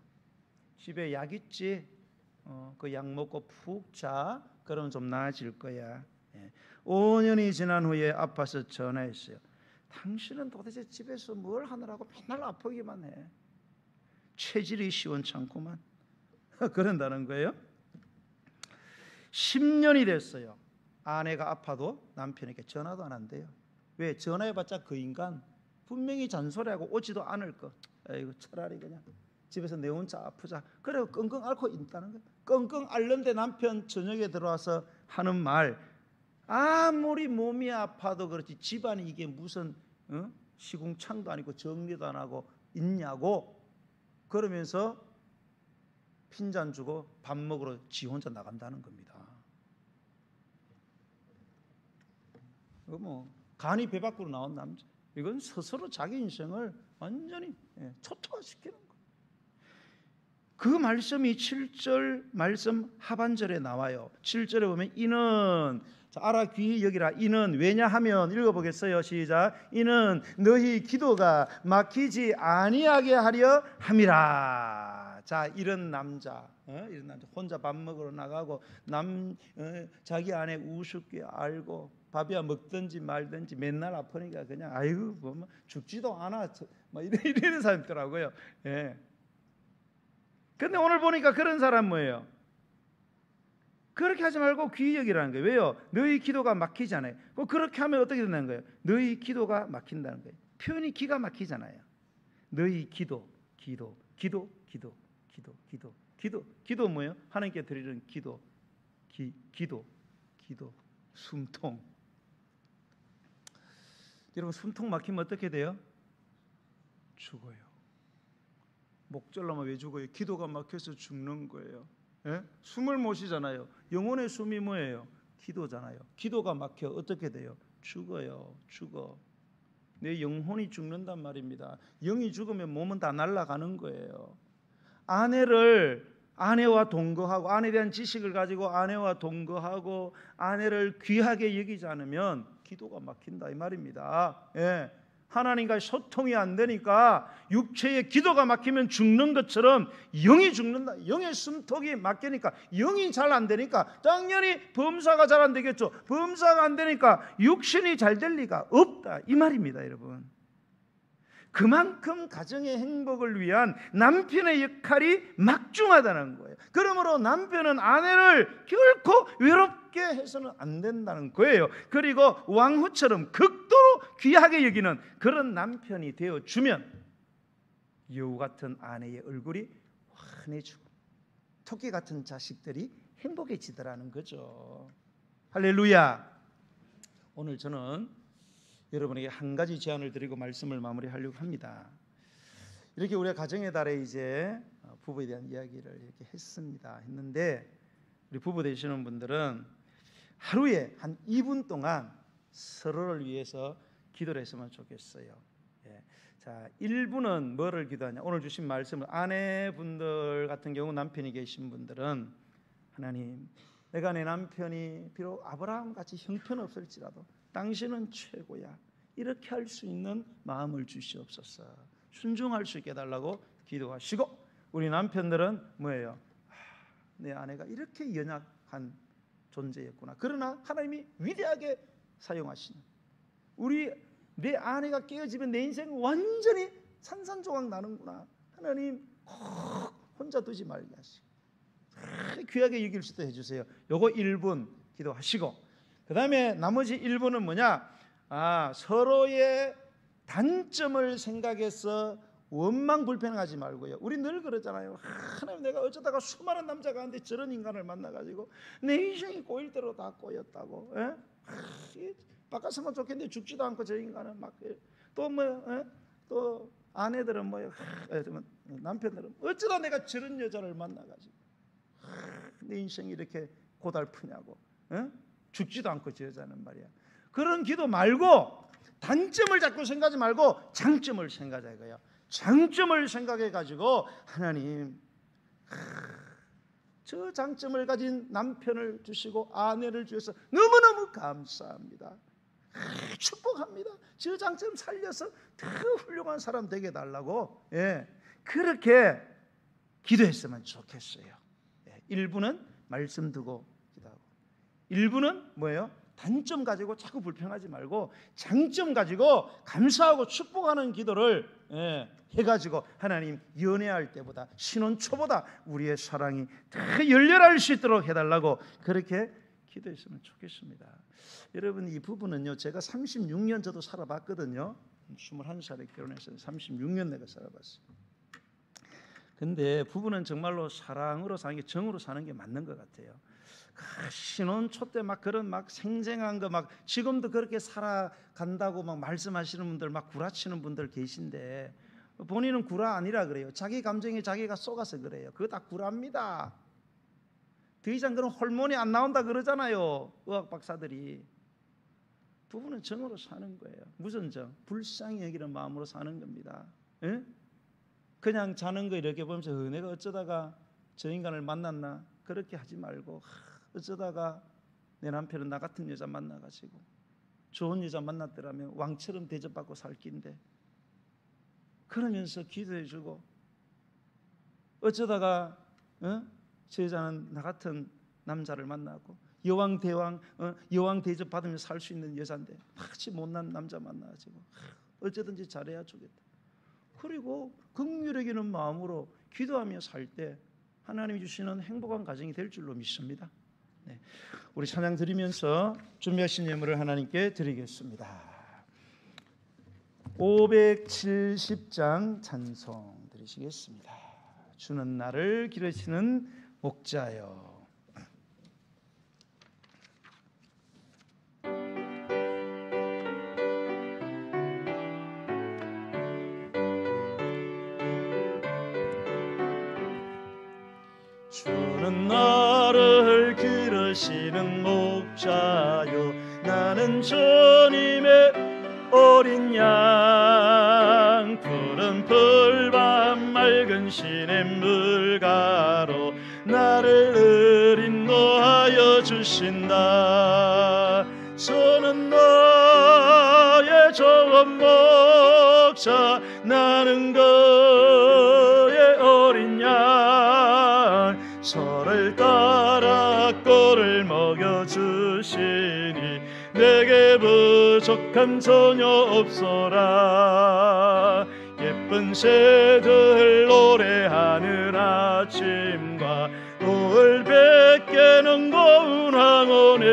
Speaker 1: 집에 약 있지? 그 약 먹고 푹 자. 그러면 좀 나아질 거야. 5년이 지난 후에 아파서 전화했어요. 당신은 도대체 집에서 뭘 하느라고 맨날 아프기만 해. 체질이 시원찮구만. 그런다는 거예요. 10년이 됐어요. 아내가 아파도 남편에게 전화도 안 한대요. 왜? 전화해봤자 그 인간 분명히 잔소리하고 오지도 않을 거. 아이고 차라리 그냥 집에서 내 혼자 아프자. 그래 끙끙 앓고 있다는 거예요. 끙끙 앓는데 남편 저녁에 들어와서 하는 말, 아무리 몸이 아파도 그렇지 집안이 이게 무슨 시궁창도 아니고 정리도 안 하고 있냐고. 그러면서 핀잔 주고 밥 먹으러 지 혼자 나간다는 겁니다. 이거 뭐 간이 배 밖으로 나온 남자, 이건 스스로 자기 인생을 완전히 초토화시키는 거예요. 그 말씀이 7절 말씀 하반절에 나와요. 7절에 보면 이는, 알아 귀히 여기라. 이는 왜냐하면, 읽어보겠어요. 시작. 이는 너희 기도가 막히지 아니하게 하려 함이라. 자, 이런 남자 혼자 밥 먹으러 나가고 자기 아내 우습게 알고 밥이야 먹든지 말든지 맨날 아프니까 그냥 아이고 뭐 죽지도 않아 뭐 이런 사람 있더라고요. 예. 근데 오늘 보니까 그런 사람 뭐예요? 그렇게 하지 말고 귀히 여기라는 거예요. 왜요? 너희 기도가 막히지 않아요. 그렇게 하면 어떻게 된다는 거예요? 너희 기도가 막힌다는 거예요. 표현이 기가 막히잖아요. 너희 기도 뭐예요? 하나님께 드리는 기도, 숨통. 여러분 숨통 막히면 어떻게 돼요? 죽어요. 목절라면 왜 죽어요? 기도가 막혀서 죽는 거예요. 예? 숨을 못 쉬잖아요. 영혼의 숨이 뭐예요? 기도잖아요. 기도가 막혀 어떻게 돼요? 죽어요. 죽어. 내 영혼이 죽는단 말입니다. 영이 죽으면 몸은 다 날아가는 거예요. 아내와 동거하고 아내에 대한 지식을 가지고 아내와 동거하고 아내를 귀하게 여기지 않으면 기도가 막힌다 이 말입니다. 예. 하나님과 소통이 안 되니까 육체의 기도가 막히면 죽는 것처럼 영이 죽는다. 영의 숨통이 막히니까 영이 잘 안 되니까 당연히 범사가 잘 안 되겠죠. 범사가 안 되니까 육신이 잘 될 리가 없다 이 말입니다. 여러분, 그만큼 가정의 행복을 위한 남편의 역할이 막중하다는 거예요. 그러므로 남편은 아내를 결코 외롭게 해서는 안 된다는 거예요. 그리고 왕후처럼 극도로 귀하게 여기는 그런 남편이 되어주면 여우 같은 아내의 얼굴이 환해지고 토끼 같은 자식들이 행복해지더라는 거죠. 할렐루야. 오늘 저는 여러분에게 한 가지 제안을 드리고 말씀을 마무리하려고 합니다. 이렇게 우리가 가정의 달에 이제 부부에 대한 이야기를 이렇게 했는데 우리 부부 되시는 분들은 하루에 한 2분 동안 서로를 위해서 기도를 했으면 좋겠어요. 예. 자, 1분은 뭐를 기도하냐? 오늘 주신 말씀을 아내분들 같은 경우 남편이 계신 분들은 하나님, 내가 내 남편이 비록 아브라함 같이 형편없을지라도 당신은 최고야. 이렇게 할 수 있는 마음을 주시옵소서. 순종할 수 있게 해달라고 기도하시고, 우리 남편들은 뭐예요? 내 아내가 이렇게 연약한 존재였구나. 그러나 하나님이 위대하게 사용하시는, 내 아내가 깨어지면 내 인생 완전히 산산조각 나는구나. 하나님 꼭 혼자 두지 말게 하시고 귀하게 여길 수도 해주세요. 요거 1분 기도하시고, 그 다음에 나머지 1분은 뭐냐? 서로의 단점을 생각해서 원망 불평하지 말고요. 우리 늘 그러잖아요. 하나님, 내가 어쩌다가 수많은 남자가 가는데 저런 인간을 만나가지고 내 인생이 꼬일 대로 다 꼬였다고. 바꿨으면 좋겠는데 죽지도 않고 저 인간은 막 또 아내들은 남편들은 어쩌다 내가 저런 여자를 만나가지고 내 인생이 이렇게 고달프냐고. 죽지도 않고 저 여자는 말이야. 그런 기도 말고 단점을 자꾸 생각하지 말고 장점을 생각해요. 장점을 생각해가지고 하나님, 저 장점을 가진 남편을 주시고 아내를 주셔서 너무너무 감사합니다. 축복합니다. 저 장점 살려서 더 훌륭한 사람 되게 해달라고 그렇게 기도했으면 좋겠어요. 1분은 말씀 두고 기도하고, 1분은 뭐예요? 단점 가지고 자꾸 불평하지 말고 장점 가지고 감사하고 축복하는 기도를 해가지고 하나님, 연애할 때보다 신혼 초보다 우리의 사랑이 더 열렬할 수 있도록 해달라고 그렇게 기도했으면 좋겠습니다. 여러분, 이 부분은요, 제가 36년 저도 살아봤거든요. 21살에 결혼해서 36년 내가 살아봤어요. 근데 부부는 정말로 사랑으로 사는 게, 정으로 사는 게 맞는 것 같아요. 신혼 초 때 막 그런 막 생생한 거 막 지금도 그렇게 살아간다고 막 말씀하시는 분들, 막 구라치는 분들 계신데 본인은 구라 아니라 그래요. 자기 감정에 자기가 속아서 그래요. 그거 다 구라입니다. 더 이상 그런 호르몬이 안 나온다 그러잖아요, 의학 박사들이. 부부는 정으로 사는 거예요. 무슨 정? 불쌍히 여기는 마음으로 사는 겁니다. 에? 그냥 자는 거 이렇게 보면서 내가 어쩌다가 저 인간을 만났나, 그렇게 하지 말고 어쩌다가 내 남편은 나 같은 여자 만나가지고 좋은 여자 만났더라면 왕처럼 대접받고 살 낀데, 그러면서 기도해주고 어쩌다가 저 여자는 나 같은 남자를 만나고 여왕 대왕 여왕 대접 받으면서 살 수 있는 여자인데 마치 못난 남자 만나가지고 어쩌든지 잘해야 주겠다. 그리고 긍휼히 여기는 마음으로 기도하며 살 때 하나님이 주시는 행복한 가정이 될 줄로 믿습니다. 네. 우리 찬양 드리면서 준비하신 예물을 하나님께 드리겠습니다. 570장 찬송 드리시겠습니다. 주는 나를 기르시는 목자여. 주는 나를 기르시는 목자요, 나는 주님의 어린 양. 푸른 풀밭 맑은 시냇물가로 나를 인도하여 주신다. 주는 나의 좋은 목자, 나는 그의 어린 양. 저를 따라 꼴을 먹여주시니 내게 부족함 전혀 없소라. 예쁜 새들 노래하는 아침과 노을 뵙게는 고운 황혼에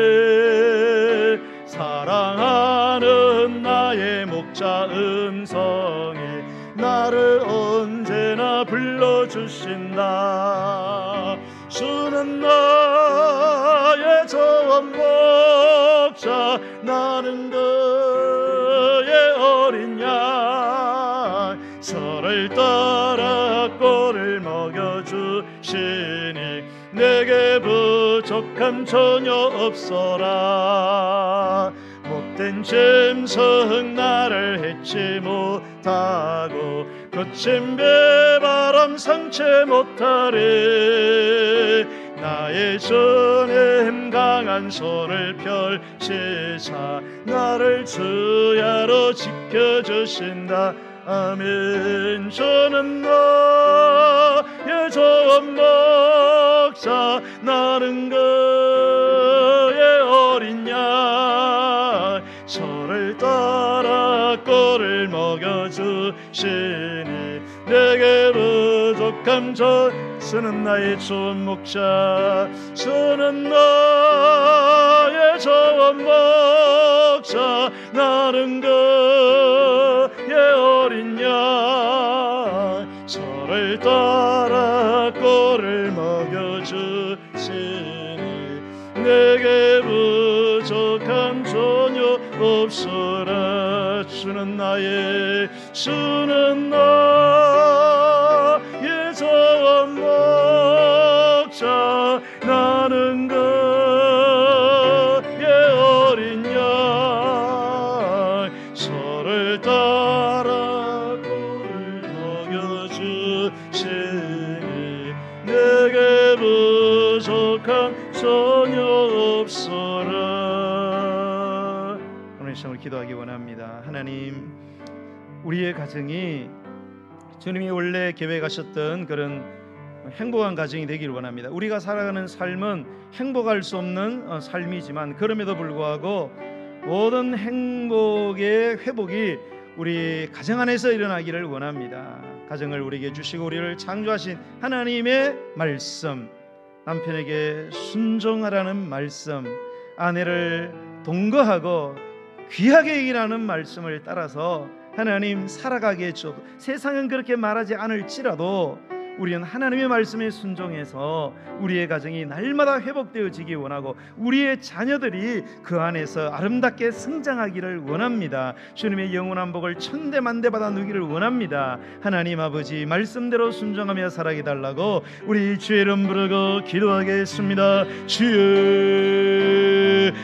Speaker 1: 사랑하는 나의 목자 음성이 나를 언제나 불러주신다. 주는 나의 좋은 목자, 나는 그의 어린 양. 저를 따라 꼴을 먹여주시니 내게 부족함 전혀 없어라. 못된 짐승 나를 해치 못하고 거친 배바람 상체 못하리. 나의 주님 강한 손을 펼치사 나를 주야로 지켜주신다. 아멘. 주는 나의 좋은 목자, 나는 그의 어린 양. 저를 따라 꼴을 먹여주시니 내게 부족함 주는 나의 좋은 목자. 주는 나의 좋은 목자, 나는 그의 어린 양. 저를 따라 꼴을 먹여주시니 내게 부족함 전혀 없어라. 주는 나의 좋은 목자, 나는 그의 어린 양. 저를 따라 꼴을 먹여주시니 내게 부족함 전혀 없어라. 오늘 이 시간을 기도하기 원합니다. 하나님, 우리의 가정이 주님이 원래 계획하셨던 그런 행복한 가정이 되기를 원합니다. 우리가 살아가는 삶은 행복할 수 없는 삶이지만 그럼에도 불구하고 모든 행복의 회복이 우리 가정 안에서 일어나기를 원합니다. 가정을 우리에게 주시고 우리를 창조하신 하나님의 말씀, 남편에게 순종하라는 말씀, 아내를 동거하고 귀하게 여기라는 말씀을 따라서 하나님 살아가게 해주옵소서. 세상은 그렇게 말하지 않을지라도 우리는 하나님의 말씀에 순종해서 우리의 가정이 날마다 회복되어지기 원하고 우리의 자녀들이 그 안에서 아름답게 성장하기를 원합니다. 주님의 영원한 복을 천대만대 받아 누기를 원합니다. 하나님 아버지, 말씀대로 순종하며 살아게 달라고 우리 주의 이름 부르고 기도하겠습니다. 주여,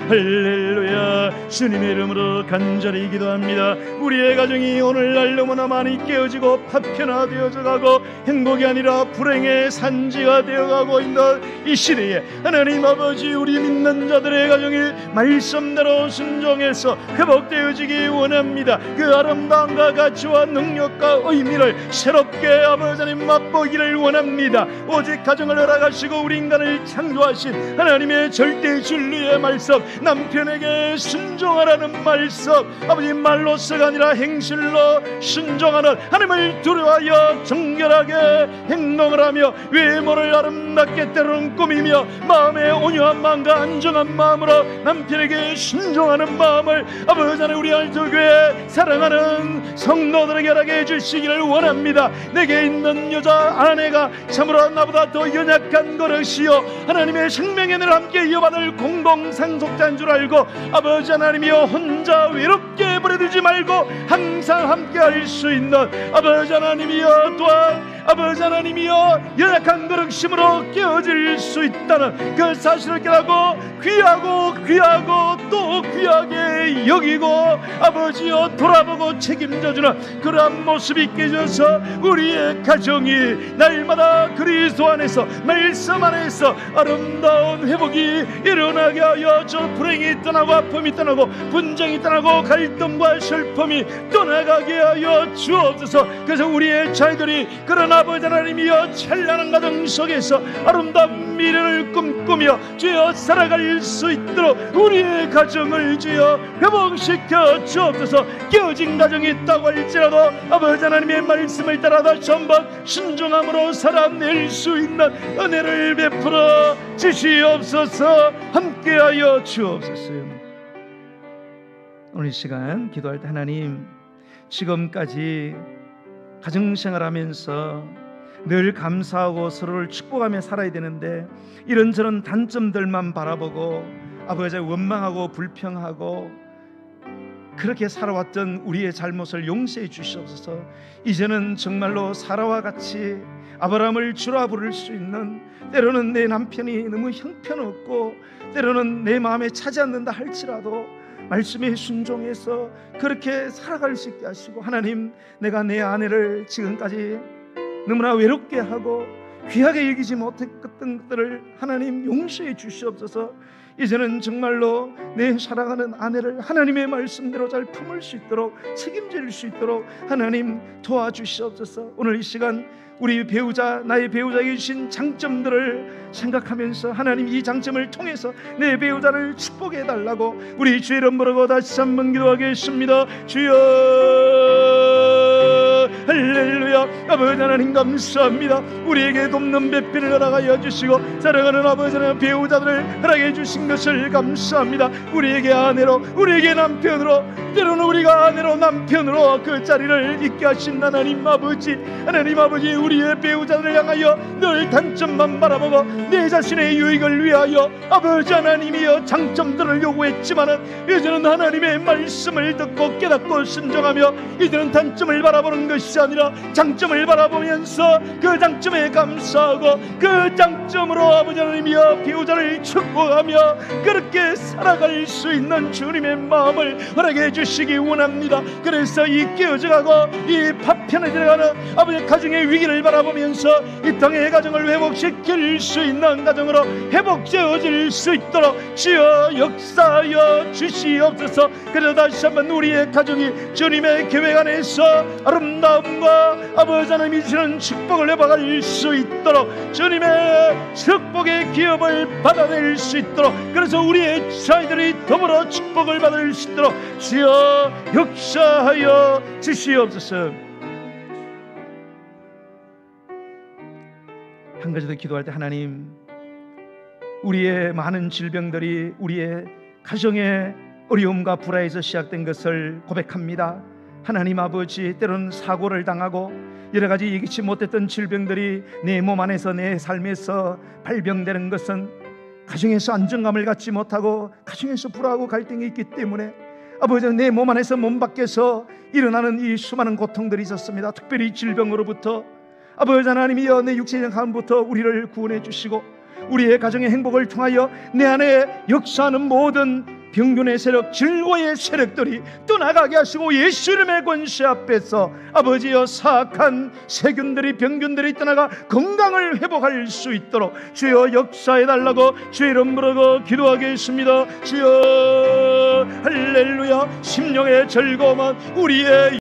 Speaker 1: 할렐루야. 주님의 이름으로 간절히 기도합니다. 우리의 가정이 오늘날 너무나 많이 깨어지고 파편화되어져 가고 행복이 아니라 불행의 산지가 되어가고 있는 이 시대에 하나님 아버지, 우리 믿는 자들의 가정이 말씀대로 순종해서 회복되어지기 원합니다. 그 아름다움과 가치와 능력과 의미를 새롭게 아버지 하나님 맛보기를 원합니다. 오직 가정을 허락하시고 우리 인간을 창조하신 하나님의 절대 진리의 말씀, 남편에게 순종하라는 말씀, 아버지 말로서가 아니라 행실로 순종하는, 하나님을 두려워하여 정결하게 행동을 하며 외모를 아름답게 때로는 꾸미며 마음의 온유한 마음과 안정한 마음으로 남편에게 순종하는 마음을 아버지 하나님 우리 알토교회 사랑하는 성도들에게 허락해 주시기를 원합니다. 내게 있는 여자 아내가 참으로 나보다 더 연약한 것이요 하나님의 생명의 늘 함께 이어받을 공동상속자인 줄 알고 아버지 하나님이여 혼자 외롭게 버려두지 말고 항상 함께 할 수 있는 아버지 하나님이여, 또한 아버지 하나님이여 연약한 그릇심으로 깨어질 수 있다는 그 사실을 깨닫고 귀하고 또 귀하게 여기고 아버지여 돌아보고 책임져주는 그러한 모습이 있게 해줘서 우리의 가정이 날마다 그리스도 안에서 말씀 안에서 아름다운 회복이 일어나게 하여 저 불행이 떠나고 아픔이 떠나고 분쟁이 떠나고 갈등과 슬픔이 떠나가게 하여 주옵소서. 그래서 우리의 자녀들이 그런 아버지 하나님이여 찬란한 가정 속에서 아름다운 미래를 꿈꾸며 주여 살아갈 수 있도록 우리의 가정을 주여 회복시켜 주옵소서. 깨어진 가정이 있다고 할지라도 아버지 하나님의 말씀을 따라 다시 한번 순종함으로 살아낼 수 있는 은혜를 베풀어 주시옵소서. 함께하여 주옵소서. 오늘 이 시간 기도할 때 하나님, 지금까지 가정생활하면서 늘 감사하고 서로를 축복하며 살아야 되는데 이런저런 단점들만 바라보고 아버지 원망하고 불평하고 그렇게 살아왔던 우리의 잘못을 용서해 주시옵소서. 이제는 정말로 사라와 같이 아브라함을 주라 부를 수 있는, 때로는 내 남편이 너무 형편없고 때로는 내 마음에 차지 않는다 할지라도 말씀에 순종해서 그렇게 살아갈 수 있게 하시고, 하나님, 내가 내 아내를 지금까지 너무나 외롭게 하고 귀하게 여기지 못했던 것들을 하나님 용서해 주시옵소서. 이제는 정말로 내 사랑하는 아내를 하나님의 말씀대로 잘 품을 수 있도록, 책임질 수 있도록 하나님 도와주시옵소서. 오늘 이 시간 우리 배우자, 나의 배우자에게 주신 장점들을 생각하면서 하나님 이 장점을 통해서 내 배우자를 축복해 달라고 우리 주의 이름 부르고 다시 한번 기도하겠습니다. 주여, 할렐루야. 아버지 하나님 감사합니다. 우리에게 돕는 배필을 허락하여 주시고 사랑하는 아버지 하나님 배우자들을 허락해 주신 것을 감사합니다. 우리에게 아내로, 우리에게 남편으로, 때로는 우리가 아내로 남편으로 그 자리를 있게 하신 하나님 아버지, 하나님 아버지, 우리의 배우자들을 향하여 늘 단점만 바라보고 내 자신의 유익을 위하여 아버지 하나님이여 장점들을 요구했지만은 이제는 하나님의 말씀을 듣고 깨닫고 순종하며 이제는 단점을 바라보는 것이 아니라 장점을 바라보면서 그 장점에 감사하고 그 장점으로 아버지 하나님이여 배우자를 축복하며 그렇게 살아갈 수 있는 주님의 마음을 허락해 주시기 원합니다. 그래서 이 깨어져가고 이 파편에 들어가는 아버지 가정의 위기를 바라보면서 이 땅의 가정을 회복시킬 수 있는 가정으로 회복되어질 수 있도록 주여 역사하여 주시옵소서. 그래서 다시 한번 우리의 가정이 주님의 계획 안에서 아름다움과 아버지 하나님이 주시는 축복을 회복할 수 있도록, 주님의 축복의 기업을 받아낼 수 있도록, 그래서 우리의 자녀들이 더불어 축복을 받을 수 있도록 주여 역사하여 주시옵소서. 한 가지 더 기도할 때 하나님, 우리의 많은 질병들이 우리의 가정의 어려움과 불화에서 시작된 것을 고백합니다. 하나님 아버지, 때로는 사고를 당하고 여러 가지 예기치 못했던 질병들이 내 몸 안에서, 내 삶에서 발병되는 것은 가정에서 안정감을 갖지 못하고 가정에서 불화하고 갈등이 있기 때문에 아버지, 내 몸 안에서 몸 밖에서 일어나는 이 수많은 고통들이 있었습니다. 특별히 질병으로부터 아버지 하나님이여, 내 육체적 가운부터 우리를 구원해 주시고 우리의 가정의 행복을 통하여 내 안에 역사하는 모든 병균의 세력, 질고의 세력들이 떠나가게 하시고 예수 이름의 권세 앞에서 아버지여, 사악한 세균들이, 병균들이 떠나가 건강을 회복할 수 있도록 주여 역사해 달라고 주의 이름 부르고 기도하겠습니다. 주여 할렐루야. 심령의 즐거움은 우리의